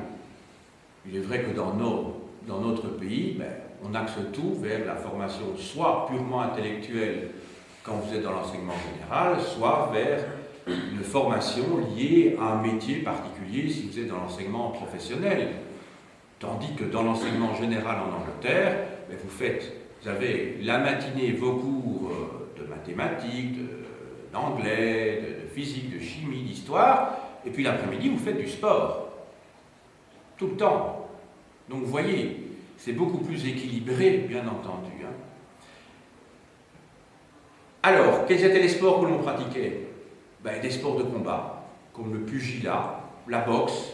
Il est vrai que dans notre pays, on axe tout vers la formation soit purement intellectuelle quand vous êtes dans l'enseignement général, soit vers une formation liée à un métier particulier si vous êtes dans l'enseignement professionnel. Tandis que dans l'enseignement général en Angleterre, vous avez la matinée vos cours de mathématiques, d'anglais, de physique, de chimie, d'histoire, et puis l'après-midi, vous faites du sport. Tout le temps. Donc vous voyez, c'est beaucoup plus équilibré, bien entendu. Alors, quels étaient les sports que l'on pratiquait ? Des sports de combat, comme le pugilat, la boxe,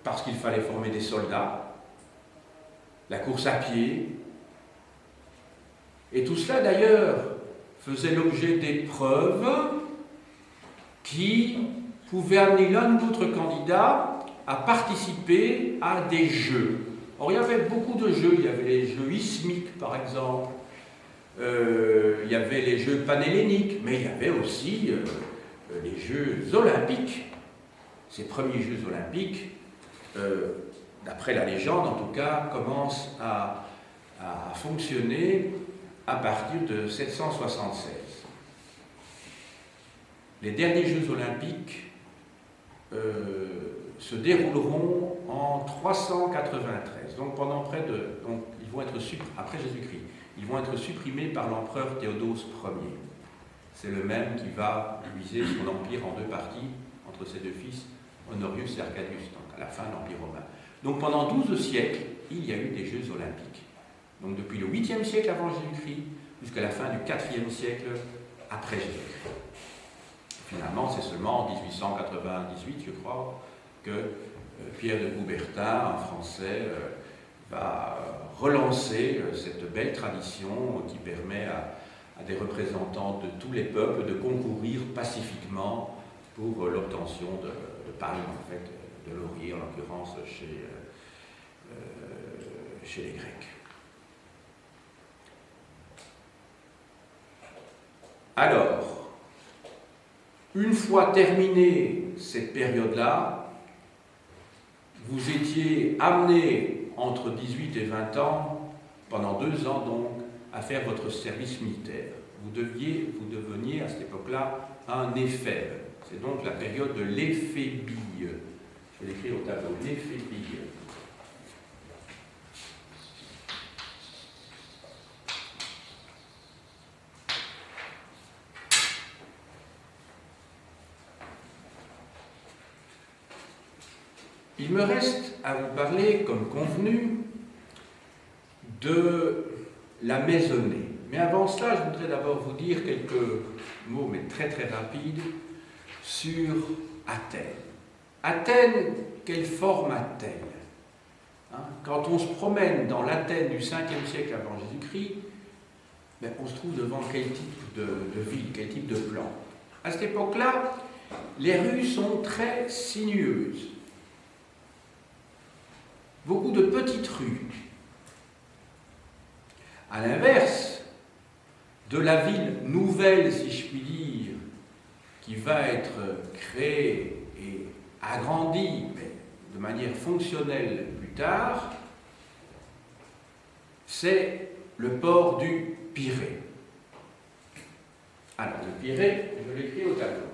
parce qu'il fallait former des soldats, la course à pied, et tout cela d'ailleurs faisait l'objet d'épreuves qui pouvaient amener l'un ou l'autre candidat à participer à des jeux. Or, il y avait beaucoup de jeux, il y avait les jeux ismiques par exemple, il y avait les jeux panhelléniques, mais il y avait aussi les jeux olympiques. Ces premiers jeux olympiques, d'après la légende en tout cas, commencent à fonctionner à partir de 776. Les derniers Jeux olympiques se dérouleront en 393. Donc pendant ils vont être après Jésus-Christ, ils vont être supprimés par l'empereur Théodose Ier. C'est le même qui va diviser son empire en deux parties entre ses deux fils, Honorius et Arcadius, donc à la fin de l'Empire romain. Donc pendant 12 siècles, il y a eu des Jeux olympiques. Donc depuis le 8e siècle avant Jésus-Christ jusqu'à la fin du 4e siècle après Jésus-Christ. Finalement, c'est seulement en 1898, je crois, que Pierre de Coubertin, un Français, va relancer cette belle tradition qui permet à des représentants de tous les peuples de concourir pacifiquement pour l'obtention de palmes, en fait, de laurier, en l'occurrence chez les Grecs. Alors, une fois terminée cette période-là, vous étiez amené entre 18 et 20 ans, pendant 2 ans donc, à faire votre service militaire. Vous deveniez à cette époque-là un éphèbe. C'est donc la période de l'éphébie. Je vais l'écrire au tableau, l'éphébie. Il me reste à vous parler, comme convenu, de la maisonnée. Mais avant cela, je voudrais d'abord vous dire quelques mots, mais très très rapides, sur Athènes. Athènes, quelle forme a-t-elle ? Quand on se promène dans l'Athènes du 5e siècle avant Jésus-Christ, on se trouve devant quel type de ville, quel type de plan ? À cette époque-là, les rues sont très sinueuses. Beaucoup de petites rues. À l'inverse de la ville nouvelle, si je puis dire, qui va être créée et agrandie, mais de manière fonctionnelle plus tard, c'est le port du Pirée. Alors, le Pirée, je l'écris au tableau.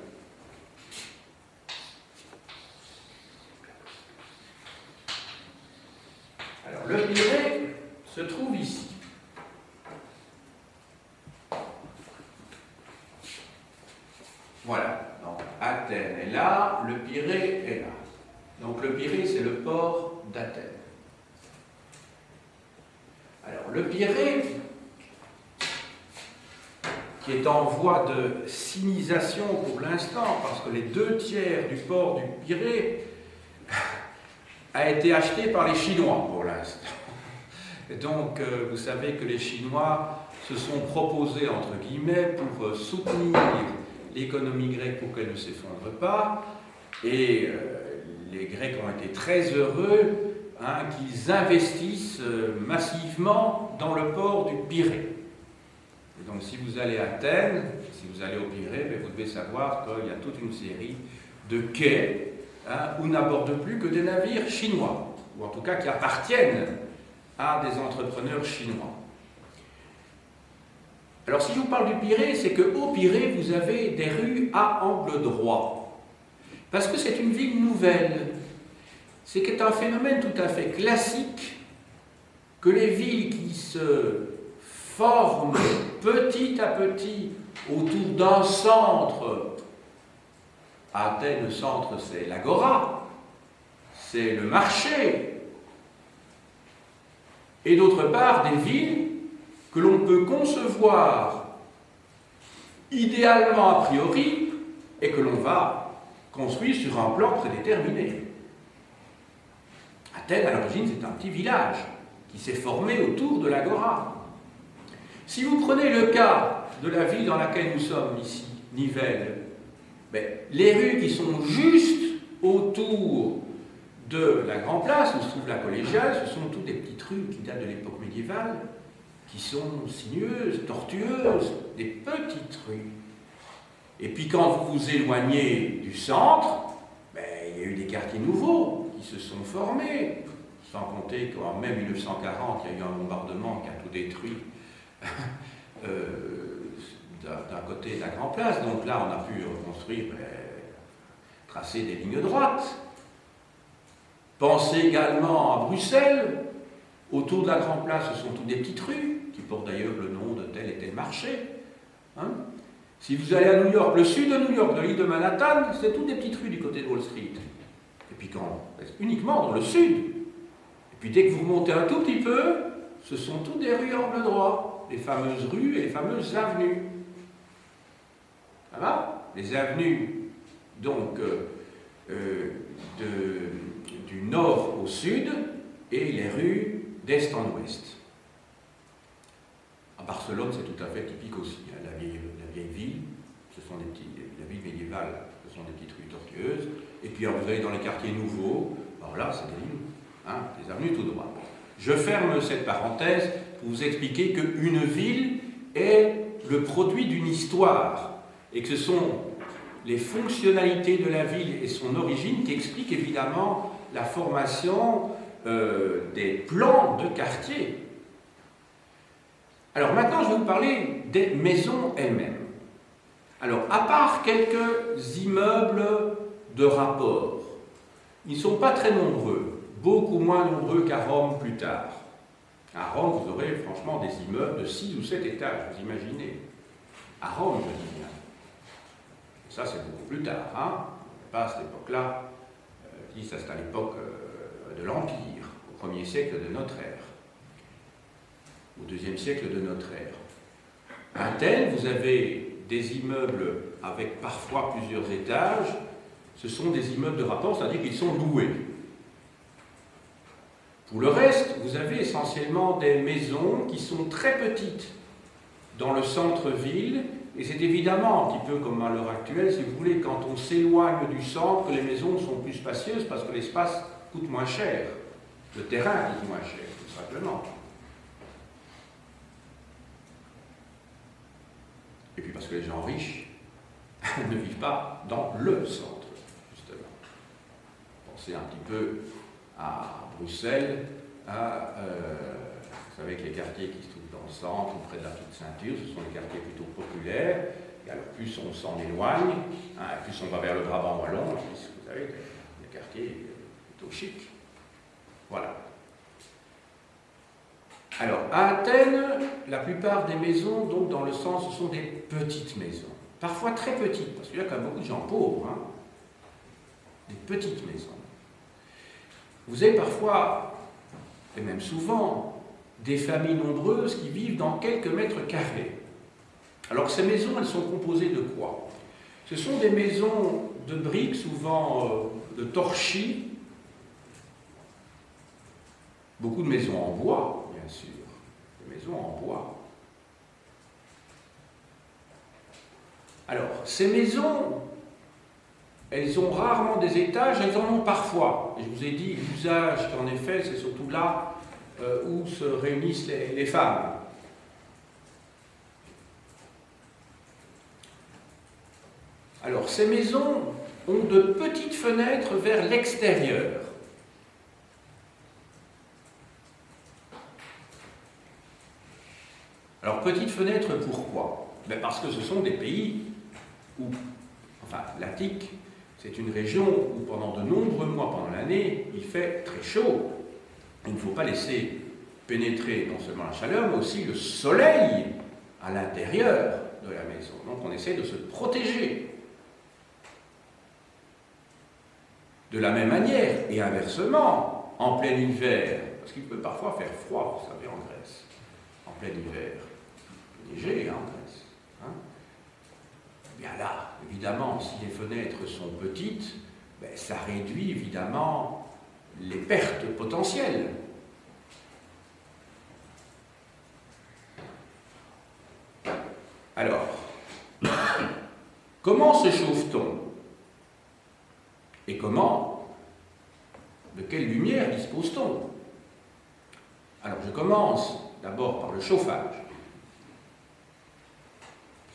Alors, le Pirée se trouve ici. Voilà, donc Athènes est là, le Pirée est là. Donc le Pirée, c'est le port d'Athènes. Alors le Pirée, qui est en voie de sinisation pour l'instant, parce que les 2/3 du port du Pirée a été acheté par les Chinois pour l'instant. Et donc, vous savez que les Chinois se sont proposés, entre guillemets, pour soutenir l'économie grecque pour qu'elle ne s'effondre pas, et les Grecs ont été très heureux qu'ils investissent massivement dans le port du Pirée. Et donc si vous allez à Athènes, si vous allez au Pirée, vous devez savoir qu'il y a toute une série de quais où n'abordent plus que des navires chinois, ou en tout cas qui appartiennent à des entrepreneurs chinois. Alors si je vous parle du Pirée, c'est qu'au Pirée, vous avez des rues à angle droit. Parce que c'est une ville nouvelle. C'est un phénomène tout à fait classique que les villes qui se forment petit à petit autour d'un centre. À Athènes, le centre, c'est l'agora, c'est le marché. Et d'autre part, des villes que l'on peut concevoir idéalement a priori et que l'on va construire sur un plan prédéterminé. Athènes, à l'origine, c'est un petit village qui s'est formé autour de l'agora. Si vous prenez le cas de la ville dans laquelle nous sommes ici, Nivelles, les rues qui sont juste autour de la Grand Place, où se trouve la collégiale, ce sont toutes des petites rues qui datent de l'époque médiévale, qui sont sinueuses, tortueuses, des petites rues. Et puis quand vous vous éloignez du centre, il y a eu des quartiers nouveaux qui se sont formés, sans compter qu'en mai 1940, il y a eu un bombardement qui a tout détruit d'un côté de la Grand Place. Donc là, on a pu reconstruire, tracer des lignes droites. Pensez également à Bruxelles. Autour de la Grande Place, ce sont toutes des petites rues, qui portent d'ailleurs le nom de tel et tel marché. Hein? Si vous allez à New York, le sud de New York, de l'île de Manhattan, c'est toutes des petites rues du côté de Wall Street. Et puis uniquement dans le sud. Et puis dès que vous remontez un tout petit peu, ce sont toutes des rues angle droit, les fameuses rues et les fameuses avenues. Ça va? Les avenues, donc, du nord au sud, et les rues d'est en ouest. À Barcelone, c'est tout à fait typique aussi. Hein. La vieille ville, la ville médiévale, ce sont des petites rues tortueuses. Et puis, vous allez dans les quartiers nouveaux, alors là, c'est des avenues tout droit. Je ferme cette parenthèse pour vous expliquer qu'une ville est le produit d'une histoire et que ce sont les fonctionnalités de la ville et son origine qui expliquent évidemment la formation des plans de quartier. Alors maintenant, je vais vous parler des maisons elles-mêmes. Alors, à part quelques immeubles de rapport, ils ne sont pas très nombreux, beaucoup moins nombreux qu'à Rome plus tard. À Rome, vous aurez franchement des immeubles de 6 ou 7 étages, vous imaginez. À Rome, je dis bien. Ça, c'est beaucoup plus tard, hein. Pas à cette époque-là. Je dis ça, c'est à l'époque de l'Empire, au 1er siècle de notre ère, au 2e siècle de notre ère. À Athènes, vous avez des immeubles avec parfois plusieurs étages. Ce sont des immeubles de rapport, c'est-à-dire qu'ils sont loués. Pour le reste, vous avez essentiellement des maisons qui sont très petites dans le centre-ville, et c'est évidemment un petit peu comme à l'heure actuelle, si vous voulez, quand on s'éloigne du centre, que les maisons sont plus spacieuses parce que l'espace coûte moins cher, le terrain coûte moins cher, tout simplement. Et puis parce que les gens riches ne vivent pas dans le centre, justement. Pensez un petit peu à Bruxelles, vous savez que les quartiers qui se trouvent dans le centre, ou près de la petite ceinture, ce sont des quartiers plutôt populaires, et alors plus on s'en éloigne, plus on va vers le Brabant wallon, plus vous avez des quartiers plutôt chics. Voilà. Alors, à Athènes, la plupart des maisons, donc dans le centre, ce sont des petites maisons. Parfois très petites, parce qu'il y a quand même beaucoup de gens pauvres. Hein. Des petites maisons. Vous avez parfois, et même souvent, des familles nombreuses qui vivent dans quelques mètres carrés. Alors ces maisons, elles sont composées de quoi? Ce sont des maisons de briques, souvent de torchis, beaucoup de maisons en bois, bien sûr, des maisons en bois. Alors, ces maisons, elles ont rarement des étages, elles en ont parfois. Et je vous ai dit, l'usage, en effet, c'est surtout là où se réunissent les femmes. Alors, ces maisons ont de petites fenêtres vers l'extérieur. Alors, petites fenêtres, pourquoi? Ben parce que ce sont des pays où, enfin, l'Attique, c'est une région où pendant de nombreux mois pendant l'année, il fait très chaud. Il ne faut pas laisser pénétrer non seulement la chaleur, mais aussi le soleil à l'intérieur de la maison. Donc on essaie de se protéger. De la même manière, et inversement, en plein hiver, parce qu'il peut parfois faire froid, vous savez, en Grèce, en plein hiver, léger en Grèce. Hein? Bien là, évidemment, si les fenêtres sont petites, ben, ça réduit évidemment les pertes potentielles. Alors, comment se chauffe-t-on? Et comment, de quelle lumière dispose-t-on? Alors, je commence d'abord par le chauffage.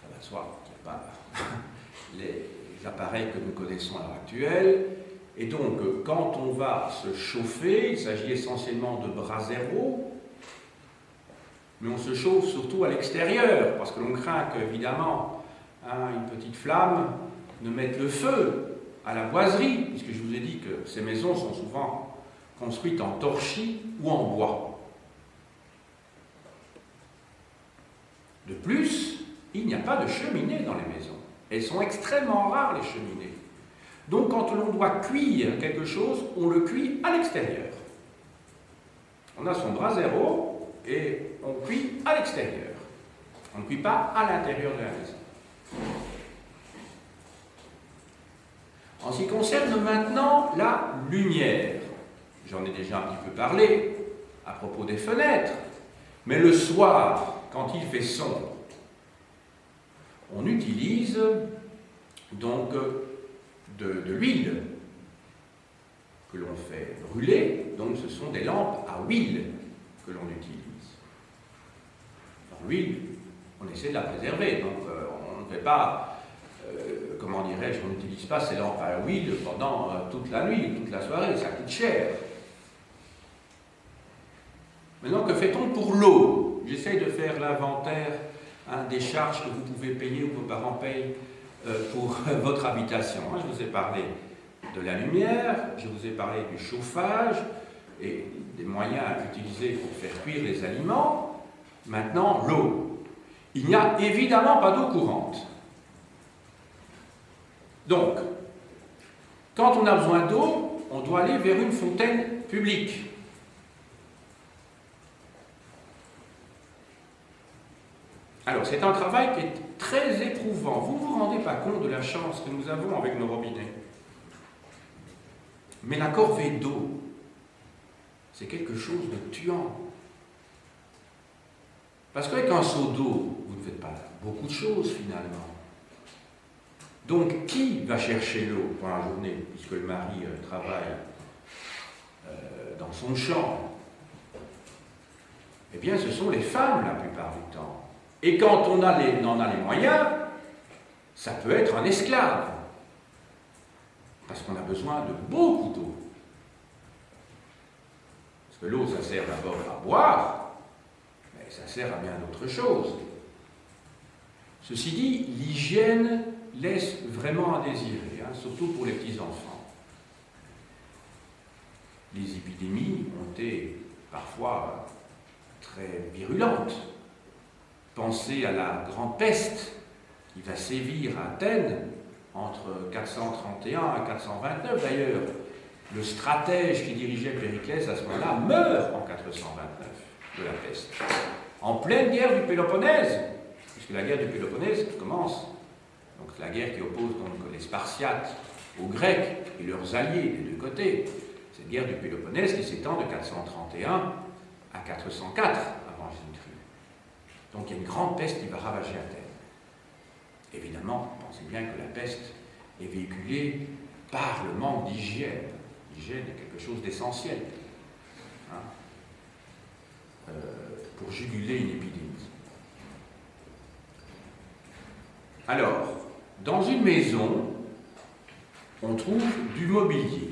Ça va de soi qu'il n'y a pas les appareils que nous connaissons à l'heure actuelle. Et donc, quand on va se chauffer, il s'agit essentiellement de brasero, mais on se chauffe surtout à l'extérieur, parce que l'on craint qu'évidemment, une petite flamme ne mette le feu à la boiserie, puisque je vous ai dit que ces maisons sont souvent construites en torchis ou en bois. De plus, il n'y a pas de cheminée dans les maisons. Elles sont extrêmement rares, les cheminées. Donc, quand l'on doit cuire quelque chose, on le cuit à l'extérieur. On a son brasero et on cuit à l'extérieur. On ne cuit pas à l'intérieur de la maison. En ce qui concerne maintenant la lumière, j'en ai déjà un petit peu parlé à propos des fenêtres, mais le soir, quand il fait sombre, on utilise donc de l'huile que l'on fait brûler, donc ce sont des lampes à huile que l'on utilise. L'huile, on essaie de la préserver, donc on ne fait pas, comment dirais-je, on n'utilise pas ces lampes à huile pendant toute la nuit, toute la soirée, ça coûte cher. Maintenant, que fait-on pour l'eau? J'essaye de faire l'inventaire des charges que vous pouvez payer ou vos parents payent pour votre habitation. Moi, je vous ai parlé de la lumière, je vous ai parlé du chauffage et des moyens utilisés pour faire cuire les aliments. Maintenant, l'eau. Il n'y a évidemment pas d'eau courante. Donc, quand on a besoin d'eau, on doit aller vers une fontaine publique. Alors, c'est un travail qui est très éprouvant. Vous ne vous rendez pas compte de la chance que nous avons avec nos robinets. Mais la corvée d'eau, c'est quelque chose de tuant. Parce qu'avec un seau d'eau, vous ne faites pas beaucoup de choses finalement. Donc, qui va chercher l'eau pendant la journée, puisque le mari travaille dans son champ? Eh bien, ce sont les femmes la plupart du temps. Et quand on en a les moyens, ça peut être un esclave. Parce qu'on a besoin de beaucoup d'eau. Parce que l'eau, ça sert d'abord à boire, mais ça sert à bien d'autres choses. Ceci dit, l'hygiène laisse vraiment à désirer, surtout pour les petits-enfants. Les épidémies ont été parfois très virulentes. Pensez à la grande peste qui va sévir à Athènes entre 431 et 429. D'ailleurs, le stratège qui dirigeait Périclès à ce moment-là meurt en 429 de la peste. En pleine guerre du Péloponnèse, puisque la guerre du Péloponnèse commence, donc la guerre qui oppose donc les Spartiates aux Grecs et leurs alliés des deux côtés. Cette guerre du Péloponnèse qui s'étend de 431 à 404 avant Jésus-Christ. Donc il y a une grande peste qui va ravager Athènes. Évidemment, pensez bien que la peste est véhiculée par le manque d'hygiène. L'hygiène est quelque chose d'essentiel pour juguler une épidémie. Alors, dans une maison, on trouve du mobilier,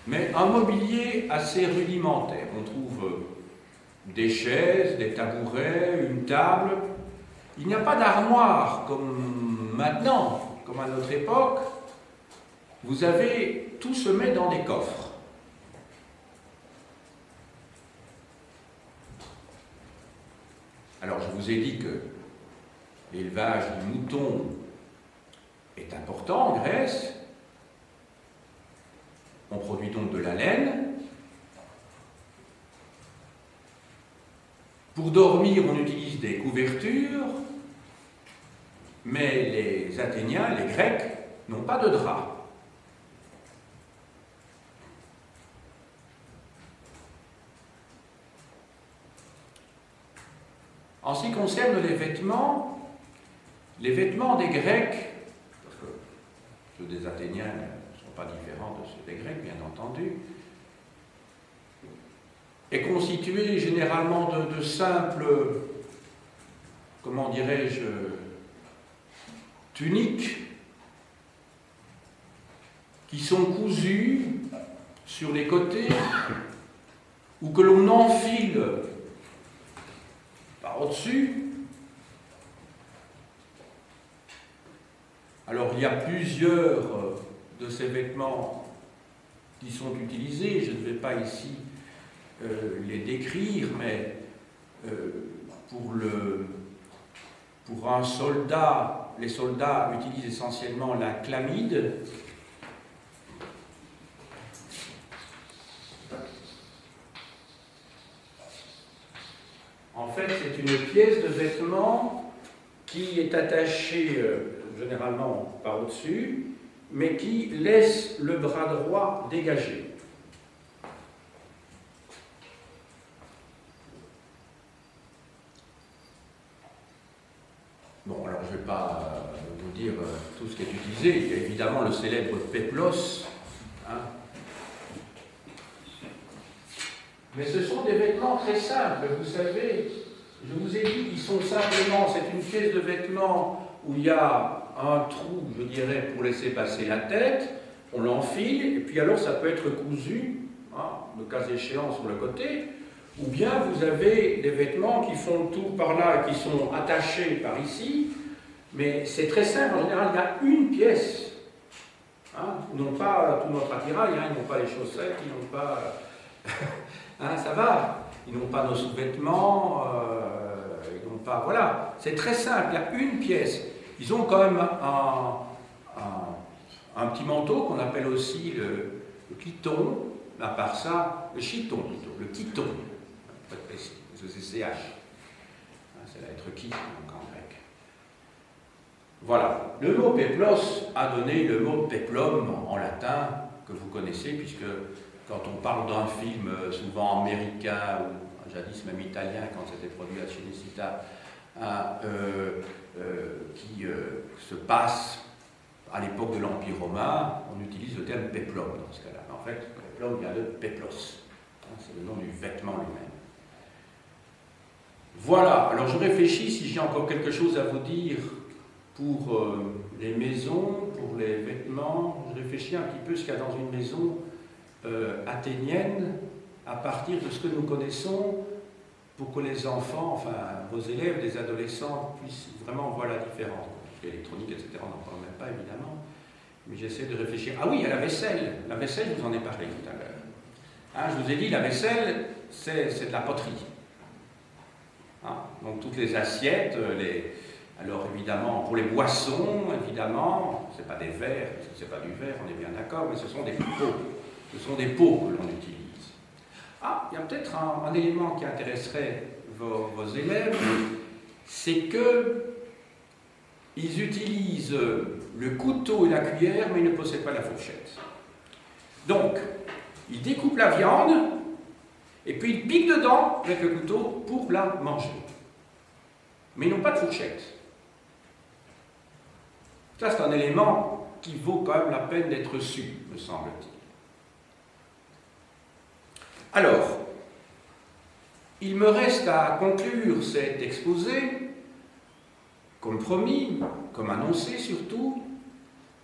mais un mobilier assez rudimentaire. On trouve des chaises, des tabourets, une table. Il n'y a pas d'armoire comme maintenant, comme à notre époque. Vous avez, tout se met dans des coffres. Alors, je vous ai dit que l'élevage du mouton est important en Grèce. On produit donc de la laine. Pour dormir, on utilise des couvertures, mais les Athéniens, les Grecs, n'ont pas de drap. En ce qui concerne les vêtements des Grecs, parce que ceux des Athéniens ne sont pas différents de ceux des Grecs, bien entendu, est constitué généralement de simples, comment dirais-je, tuniques qui sont cousues sur les côtés ou que l'on enfile par au-dessus. Alors il y a plusieurs de ces vêtements qui sont utilisés, je ne vais pas ici les décrire, mais pour un soldat, les soldats utilisent essentiellement la chlamyde. En fait, c'est une pièce de vêtement qui est attachée généralement par au-dessus, mais qui laisse le bras droit dégagé. Bon, alors je ne vais pas vous dire tout ce qui est utilisé. Il y a évidemment le célèbre peplos. Hein. Mais ce sont des vêtements très simples, vous savez. Je vous ai dit qu'ils sont simplement, c'est une pièce de vêtement où il y a un trou, je dirais, pour laisser passer la tête. On l'enfile, et puis alors ça peut être cousu, hein, le cas échéant sur le côté. Ou bien vous avez des vêtements qui font le tour par là et qui sont attachés par ici, mais c'est très simple, en général il y a une pièce. Hein, ils n'ont pas tout notre attirail, hein, ils n'ont pas les chaussettes, ils n'ont pas... hein, ça va, ils n'ont pas nos sous-vêtements, ils n'ont pas... Voilà, c'est très simple, il y a une pièce. Ils ont quand même un petit manteau qu'on appelle aussi le chiton, à part ça, le chiton plutôt, le chiton. Pas de précis, parce que c'est CH. C'est la lettre qui, donc en grec. Voilà. Le mot peplos a donné le mot peplum en latin, que vous connaissez, puisque quand on parle d'un film souvent américain, ou jadis même italien, quand c'était produit à Cinecittà, qui se passe à l'époque de l'Empire romain, on utilise le terme peplum dans ce cas-là. En fait, peplum vient de peplos. C'est le nom du vêtement lui-même. Voilà, alors je réfléchis si j'ai encore quelque chose à vous dire pour les maisons, pour les vêtements. Je réfléchis un petit peu ce qu'il y a dans une maison athénienne à partir de ce que nous connaissons pour que les enfants, enfin vos élèves, les adolescents puissent vraiment voir la différence. L'électronique, etc., on n'en parle même pas évidemment, mais j'essaie de réfléchir. Ah oui, à la vaisselle. La vaisselle, je vous en ai parlé tout à l'heure. Hein, je vous ai dit, la vaisselle, c'est de la poterie. Hein, donc toutes les assiettes, alors évidemment, pour les boissons, évidemment, ce n'est pas des verres, parce que ce n'est pas du verre, on est bien d'accord, mais ce sont des pots. Ce sont des pots que l'on utilise. Ah, il y a peut-être un élément qui intéresserait vos élèves, c'est que ils utilisent le couteau et la cuillère, mais ils ne possèdent pas la fourchette. Donc, ils découpent la viande, et puis ils piquent dedans avec le couteau pour la manger. Mais ils n'ont pas de fourchette. Ça, c'est un élément qui vaut quand même la peine d'être su, me semble-t-il. Alors, il me reste à conclure cet exposé, comme promis, comme annoncé surtout,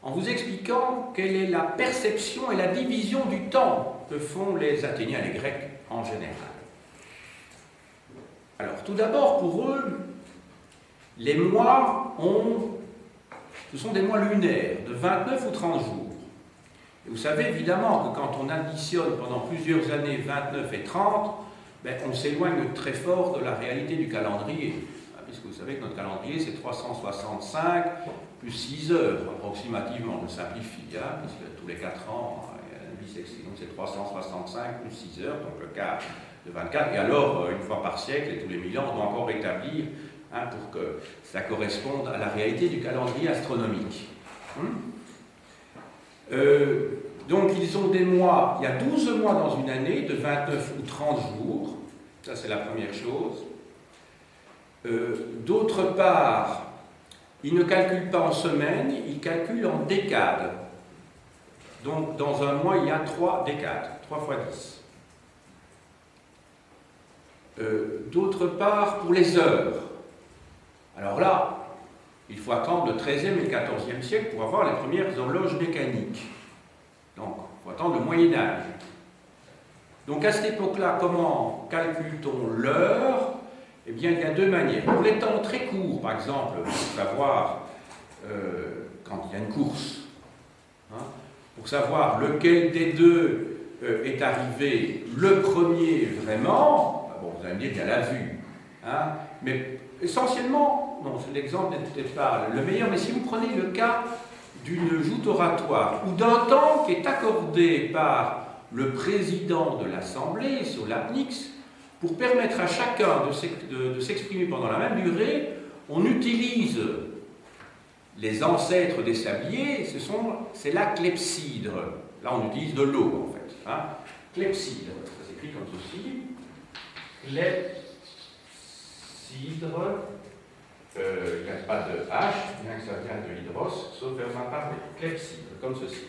en vous expliquant quelle est la perception et la division du temps que font les Athéniens et les Grecs en général. Alors, tout d'abord, pour eux, les mois ce sont des mois lunaires, de 29 ou 30 jours. Et vous savez évidemment que quand on additionne pendant plusieurs années 29 et 30, ben, on s'éloigne très fort de la réalité du calendrier. Puisque vous savez que notre calendrier, c'est 365 plus 6 heures, approximativement, je simplifie, hein, puisque tous les 4 ans, il y a une bissextile, donc c'est 365 plus 6 heures, donc le quart de 24, et alors, une fois par siècle, et tous les 1000 ans, on doit encore rétablir, hein, pour que ça corresponde à la réalité du calendrier astronomique. Donc, ils ont des mois, il y a 12 mois dans une année, de 29 ou 30 jours, ça c'est la première chose. D'autre part, ils ne calculent pas en semaines, ils calculent en décades. Donc, dans un mois, il y a 3 décades, 3 fois 10. D'autre part, pour les heures. Alors là, il faut attendre le XIIIe et le XIVe siècle pour avoir les premières horloges mécaniques. Donc, il faut attendre le Moyen-Âge. Donc, à cette époque-là, comment calcule-t-on l'heure ? Eh bien, il y a 2 manières. Pour les temps très courts, par exemple, pour savoir quand il y a une course, hein, pour savoir lequel des deux est arrivé le premier vraiment, bon, vous allez me dire qu'il y a la vue, hein, mais essentiellement, non, l'exemple n'est peut-être pas le meilleur, mais si vous prenez le cas d'une joute oratoire ou d'un temps qui est accordé par le président de l'Assemblée, sur l'APNIX, pour permettre à chacun de s'exprimer pendant la même durée, on utilise les ancêtres des sabliers, c'est la clepsydre. Là, on utilise de l'eau, en fait. Hein. Clepsydre, ça s'écrit comme ceci. Clepsydre, il n'y a pas de H, bien que ça vienne de l'hydros, sauf vers ma part, clepsydre, comme ceci.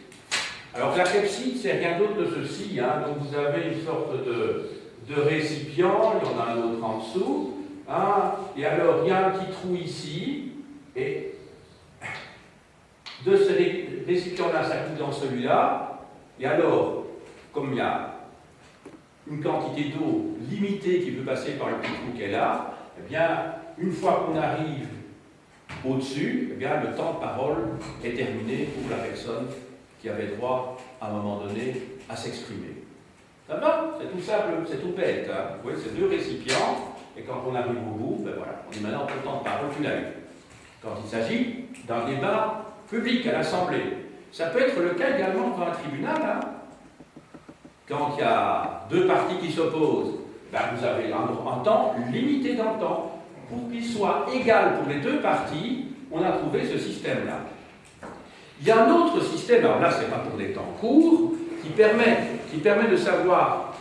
Alors, la clepsydre, c'est rien d'autre que ceci. Hein. Donc, vous avez une sorte de récipient, il y en a un autre en dessous. Hein. Et alors, il y a un petit trou ici, et de ce récipient-là, ça coule dans celui-là, et alors, comme il y a une quantité d'eau limitée qui peut passer par le petit trou qu'elle a, eh bien, une fois qu'on arrive au-dessus, eh bien, le temps de parole est terminé pour la personne qui avait droit, à un moment donné, à s'exprimer. Ça va? C'est tout simple, c'est tout bête. Hein. Vous voyez, c'est deux récipients, et quand on arrive au bout, ben voilà, on dit maintenant, le temps de parole, tu l'as eu. Quand il s'agit d'un débat public à l'Assemblée. Ça peut être le cas également devant un tribunal. Hein. Quand il y a deux parties qui s'opposent, ben vous avez un temps limité dans le temps. Pour qu'il soit égal pour les deux parties, on a trouvé ce système-là. Il y a un autre système, alors là, ce n'est pas pour des temps courts, qui permet de savoir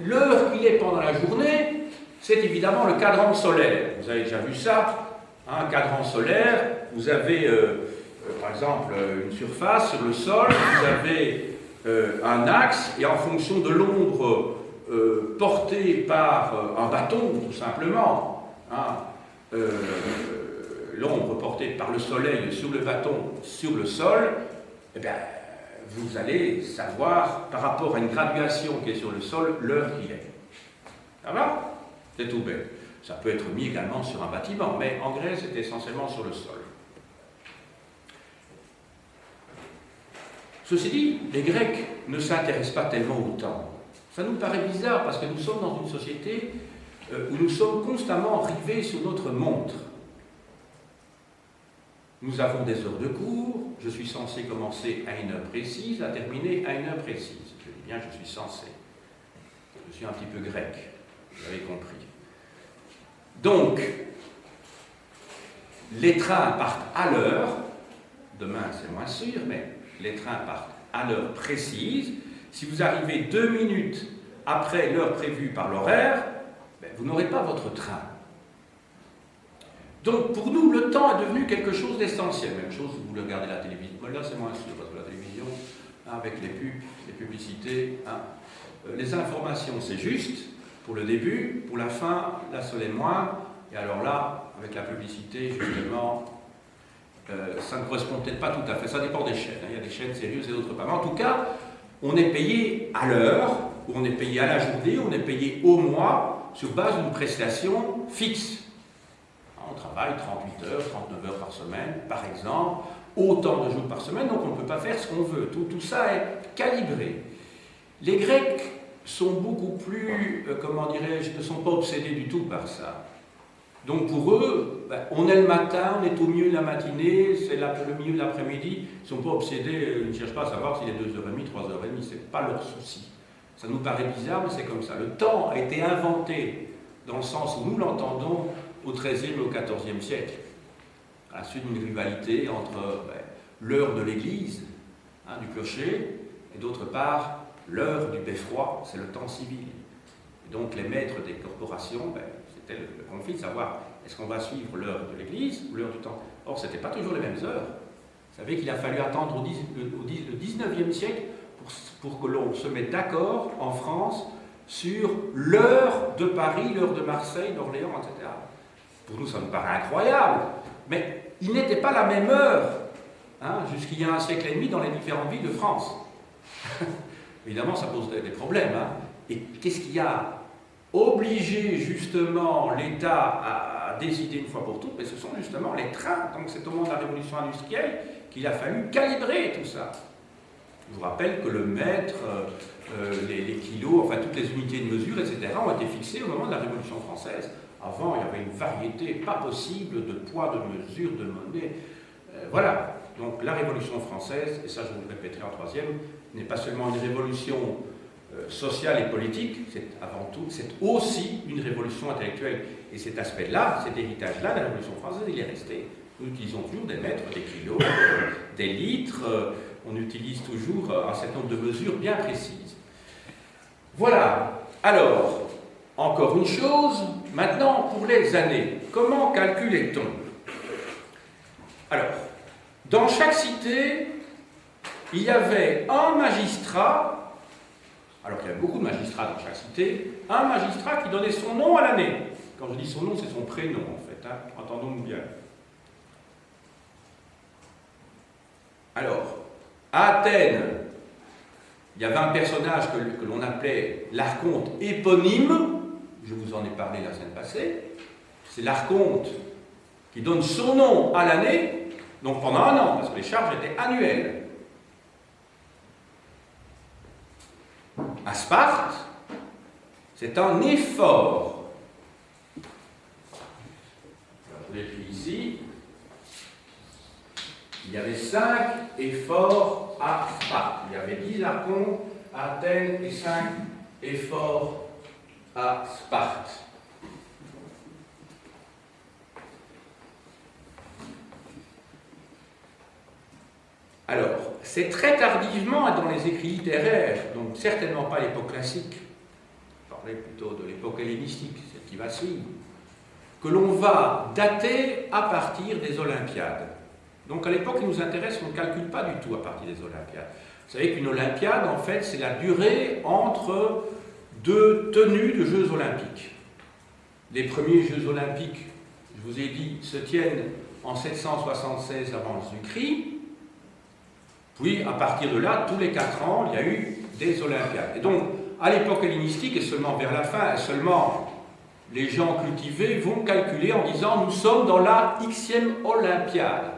l'heure qu'il est pendant la journée. C'est évidemment le cadran solaire. Vous avez déjà vu ça. Un cadran solaire, vous avez par exemple une surface sur le sol, vous avez un axe, et en fonction de l'ombre portée par un bâton, tout simplement, hein, l'ombre portée par le soleil sur le bâton, sur le sol, eh bien, vous allez savoir, par rapport à une graduation qui est sur le sol, l'heure qu'il est. Ça va? C'est tout bête. Ça peut être mis également sur un bâtiment, mais en Grèce, c'est essentiellement sur le sol. Ceci dit, les Grecs ne s'intéressent pas tellement au temps. Ça nous paraît bizarre parce que nous sommes dans une société où nous sommes constamment rivés sur notre montre. Nous avons des heures de cours, je suis censé commencer à une heure précise, à terminer à une heure précise. Je dis bien, je suis censé. Je suis un petit peu grec, vous avez compris. Donc, les trains partent à l'heure, demain c'est moins sûr, mais les trains partent à l'heure précise. Si vous arrivez 2 minutes après l'heure prévue par l'horaire, ben, vous n'aurez pas votre train. Donc pour nous, le temps est devenu quelque chose d'essentiel. Même chose, vous regardez la télévision, là c'est moins sûr, parce que la télévision, hein, avec les pubs, les publicités, hein, les informations c'est juste, pour le début, pour la fin, là ce l'est moins, et alors là, avec la publicité, justement, ça ne correspond peut-être pas tout à fait, ça dépend des chaînes, hein. Il y a des chaînes sérieuses et d'autres pas. Mais en tout cas, on est payé à l'heure, ou on est payé à la journée, on est payé au mois, sur base d'une prestation fixe. On travaille 38 heures, 39 heures par semaine, par exemple, autant de jours par semaine, donc on ne peut pas faire ce qu'on veut. Tout ça est calibré. Les Grecs sont beaucoup plus, comment dirais-je, ne sont pas obsédés du tout par ça. Donc pour eux, ben, on est le matin, on est au milieu de la matinée, c'est le milieu de l'après-midi, ils ne sont pas obsédés, ils ne cherchent pas à savoir s'il est 2h30, 3h30, ce n'est pas leur souci. Ça nous paraît bizarre, mais c'est comme ça. Le temps a été inventé dans le sens où nous l'entendons au XIIIe et au XIVe siècle, à la suite d'une rivalité entre l'heure de l'église, hein, du clocher, et d'autre part, l'heure du beffroi, c'est le temps civil. Et donc les maîtres des corporations, c'était le conflit de savoir est-ce qu'on va suivre l'heure de l'église ou l'heure du temps. Or, ce n'était pas toujours les mêmes heures. Vous savez qu'il a fallu attendre au XIXe siècle pour que l'on se mette d'accord en France sur l'heure de Paris, l'heure de Marseille, d'Orléans, etc. Pour nous, ça nous paraît incroyable, mais il n'était pas la même heure, hein, jusqu'il y a un siècle et demi dans les différentes villes de France. Évidemment, ça pose des problèmes. Hein. Et qu'est-ce qui a obligé justement l'État à décider une fois pour toutes? Mais ce sont justement les trains. Donc c'est au moment de la révolution industrielle qu'il a fallu calibrer tout ça. Je vous rappelle que le mètre, les kilos, enfin toutes les unités de mesure, etc., ont été fixées au moment de la Révolution française. Avant, il y avait une variété pas possible de poids, de mesure, de monnaie. Voilà. Donc la Révolution française, et ça je vous le répéterai en troisième, n'est pas seulement une révolution sociale et politique, c'est avant tout, c'est aussi une révolution intellectuelle. Et cet aspect-là, cet héritage-là, la Révolution française, il est resté. Nous utilisons toujours des mètres, des kilos, des litres, on utilise toujours un certain nombre de mesures bien précises. Voilà. Alors, encore une chose, maintenant pour les années, comment calculait-on? Alors, dans chaque cité, il y avait un magistrat, alors qu'il y avait beaucoup de magistrats dans chaque cité, un magistrat qui donnait son nom à l'année. Quand je dis son nom, c'est son prénom en fait, hein, entendons-nous bien. Alors, à Athènes, il y avait un personnage que l'on appelait l'archonte éponyme, je vous en ai parlé la semaine passée, c'est l'archonte qui donne son nom à l'année, donc pendant un an, parce que les charges étaient annuelles. À Sparte, c'est un éphore. Je l'écris ici. Il y avait 5 éphores à Sparte. Il y avait 10 archontes à Athènes et 5 éphores à Sparte. Alors, c'est très tardivement dans les écrits littéraires, donc certainement pas l'époque classique, je parlais plutôt de l'époque hellénistique, celle qui va suivre, que l'on va dater à partir des Olympiades. Donc à l'époque qui nous intéresse, on ne calcule pas du tout à partir des Olympiades. Vous savez qu'une Olympiade, en fait, c'est la durée entre deux tenues de Jeux olympiques. Les premiers Jeux olympiques, je vous ai dit, se tiennent en 776 avant Jésus-Christ. Puis, à partir de là, tous les 4 ans, il y a eu des Olympiades. Et donc, à l'époque hellénistique, et seulement vers la fin, seulement les gens cultivés vont calculer en disant « nous sommes dans la Xème Olympiade ».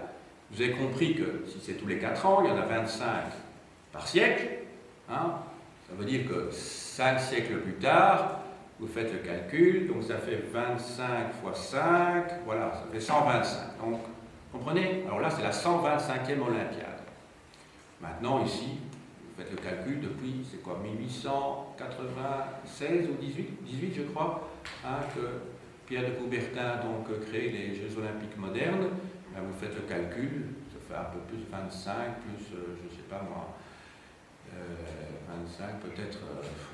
Vous avez compris que si c'est tous les 4 ans, il y en a 25 par siècle. Hein, ça veut dire que 5 siècles plus tard, vous faites le calcul, donc ça fait 25 fois 5, voilà, ça fait 125. Donc, comprenez? Alors là, c'est la 125e Olympiade. Maintenant, ici, vous faites le calcul depuis, c'est quoi, 1896 ou 18 je crois, hein, que Pierre de Coubertin donc crée les Jeux Olympiques modernes. Ben, vous faites le calcul, ça fait un peu plus 25, plus, je ne sais pas moi, 25 peut-être,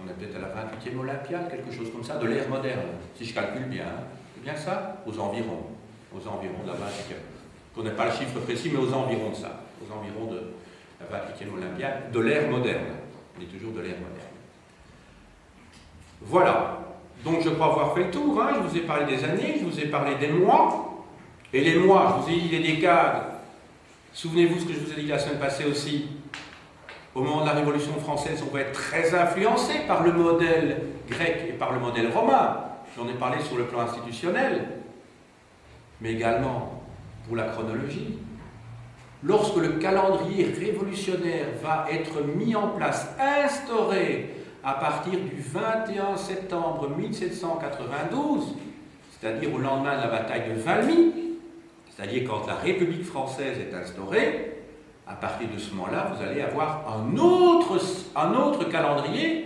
on est peut-être à la 28e Olympiade, quelque chose comme ça, de l'ère moderne, si je calcule bien. Hein. C'est bien ça? Aux environs de la 28e. Je ne connais pas le chiffre précis, mais aux environs de ça, aux environs de la 28e Olympiade, de l'ère moderne. On est toujours de l'ère moderne. Voilà. Donc je crois avoir fait le tour. Hein. Je vous ai parlé des années, je vous ai parlé des mois. Et les mois, je vous ai dit les décades. Souvenez-vous ce que je vous ai dit la semaine passée aussi. Au moment de la Révolution française, on va être très influencé par le modèle grec et par le modèle romain. J'en ai parlé sur le plan institutionnel, mais également pour la chronologie. Lorsque le calendrier révolutionnaire va être mis en place, instauré à partir du 21 septembre 1792, c'est-à-dire au lendemain de la bataille de Valmy, c'est-à-dire quand la République française est instaurée, à partir de ce moment-là, vous allez avoir un autre calendrier,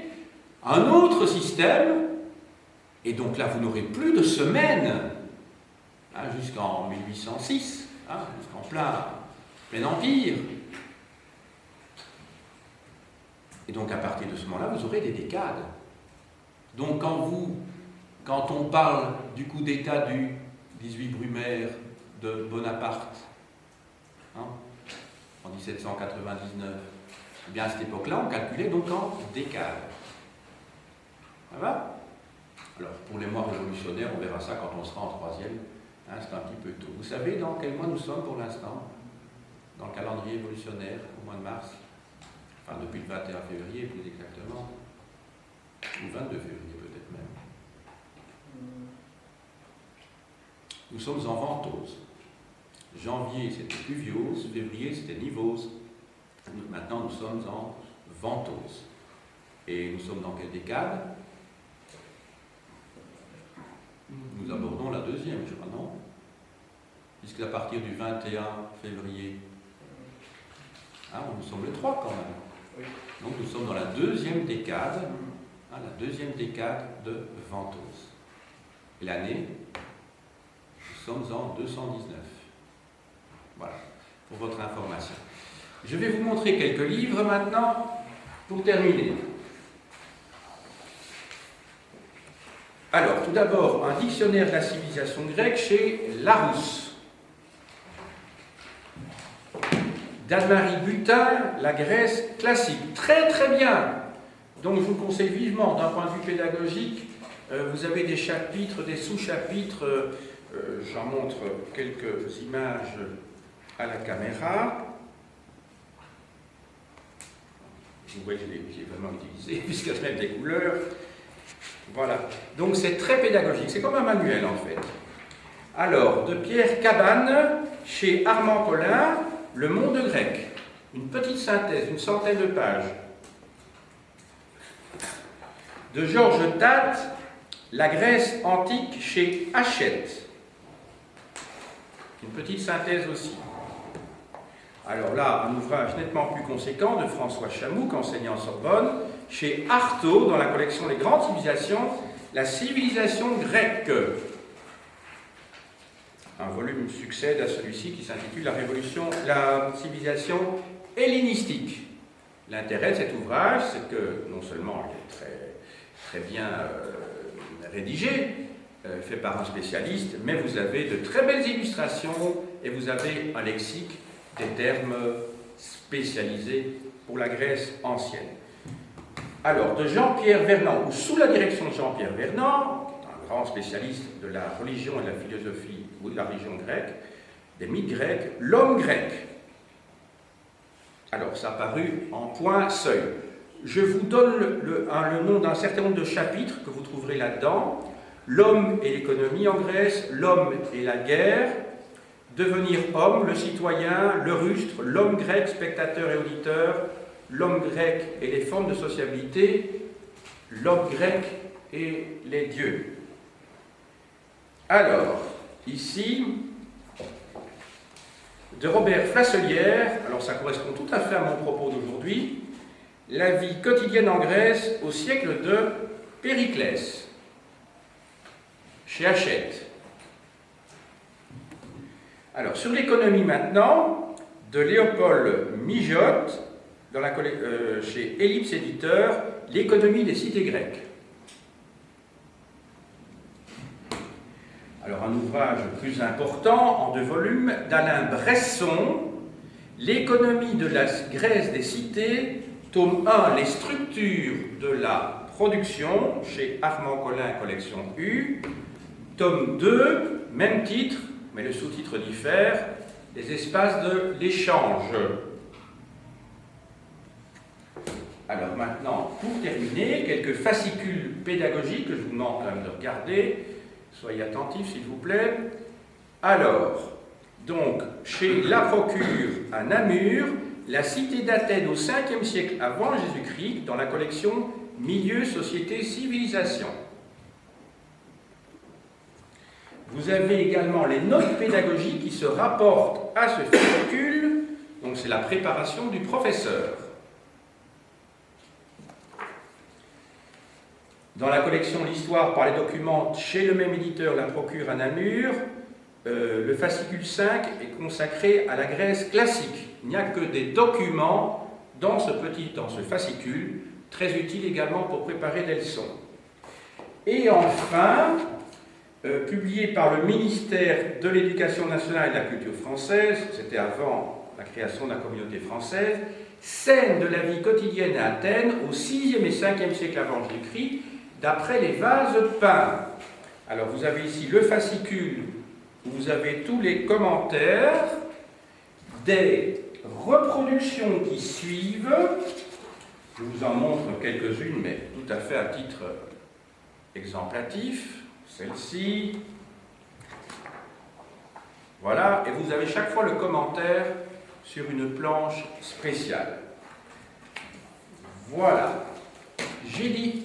un autre système, et donc là, vous n'aurez plus de semaines, hein, jusqu'en 1806, hein, jusqu'en plein empire. Et donc à partir de ce moment-là, vous aurez des décades. Donc quand on parle du coup d'État du 18 Brumaire de Bonaparte, hein, en 1799, eh bien à cette époque-là, on calculait donc en décades. Ça va? Alors pour les mois révolutionnaires, on verra ça quand on sera en troisième. Hein, c'est un petit peu tôt. Vous savez dans quel mois nous sommes pour l'instant? Dans le calendrier évolutionnaire, au mois de mars, enfin depuis le 21 février plus exactement, ou 22 février peut-être même. Nous sommes en ventose. Janvier c'était pluviose, février c'était nivose. Maintenant nous sommes en Ventose. Et nous sommes dans quelle décade? Nous abordons la deuxième, je crois, non? Puisqu'à partir du 21 février, nous sommes le 3 quand même. Oui. Donc nous sommes dans la deuxième décade, la deuxième décade de Ventose. Et l'année, nous sommes en 219. Voilà, pour votre information. Je vais vous montrer quelques livres maintenant pour terminer. Alors, tout d'abord, un dictionnaire de la civilisation grecque chez Larousse. d'Anne-Marie Butin, la Grèce classique. Très très bien. Donc je vous conseille vivement, d'un point de vue pédagogique, vous avez des chapitres, des sous-chapitres, j'en montre quelques images à la caméra. Vous voyez, je l'ai vraiment utilisé, puisqu'il y a même des couleurs. Voilà. Donc c'est très pédagogique, c'est comme un manuel en fait. Alors, de Pierre Cabane, chez Armand Collin, Le monde grec. Une petite synthèse, une centaine de pages. De Georges Tate, La Grèce antique, chez Hachette. Une petite synthèse aussi. Alors là, un ouvrage nettement plus conséquent de François Chamouk, enseignant Sorbonne, chez Artaud, dans la collection Les Grandes Civilisations, la civilisation grecque. Un volume succède à celui-ci qui s'intitule La civilisation hellénistique. L'intérêt de cet ouvrage, c'est que non seulement il est très bien rédigé, fait par un spécialiste, mais vous avez de très belles illustrations et vous avez un lexique des termes spécialisés pour la Grèce ancienne. Alors, de Jean-Pierre Vernant, ou sous la direction de Jean-Pierre Vernant, un grand spécialiste de la religion et de la philosophie, ou de la religion grecque, des mythes grecs, L'homme grec. Alors, ça a paru en point seuil. Je vous donne le nom d'un certain nombre de chapitres que vous trouverez là-dedans. L'homme et l'économie en Grèce, l'homme et la guerre, devenir homme, le citoyen, le rustre, l'homme grec, spectateur et auditeur, l'homme grec et les formes de sociabilité, l'homme grec et les dieux. Alors, ici, de Robert Flasselière, alors ça correspond tout à fait à mon propos d'aujourd'hui, la vie quotidienne en Grèce au siècle de Périclès, chez Hachette. Alors, sur l'économie maintenant, de Léopold Mijotte, chez Ellipse Éditeur, l'économie des cités grecques. Alors, un ouvrage plus important, en 2 volumes, d'Alain Bresson, L'économie de la Grèce des cités, tome 1, les structures de la production, chez Armand Collin, collection U, tome 2, même titre, mais le sous-titre diffère, les espaces de l'échange. Alors maintenant, pour terminer, quelques fascicules pédagogiques que je vous demande quand même de regarder. Soyez attentifs, s'il vous plaît. Alors, donc, chez La Procure à Namur, la cité d'Athènes au 5e siècle avant Jésus-Christ, dans la collection Milieu, Société, Civilisation. Vous avez également les notes pédagogiques qui se rapportent à ce fascicule, donc c'est la préparation du professeur. Dans la collection L'Histoire par les documents, chez le même éditeur, La Procure à Namur, le fascicule 5 est consacré à la Grèce classique. Il n'y a que des documents dans ce fascicule, très utile également pour préparer des leçons. Et enfin, publié par le ministère de l'Éducation nationale et de la culture française, c'était avant la création de la communauté française, Scènes de la vie quotidienne à Athènes au 6e et 5e siècle avant Jésus-Christ, d'après les vases peints. Alors vous avez ici le fascicule où vous avez tous les commentaires des reproductions qui suivent. Je vous en montre quelques-unes, mais tout à fait à titre exemplatif. Celle-ci. Voilà, et vous avez chaque fois le commentaire sur une planche spéciale. Voilà. J'ai dit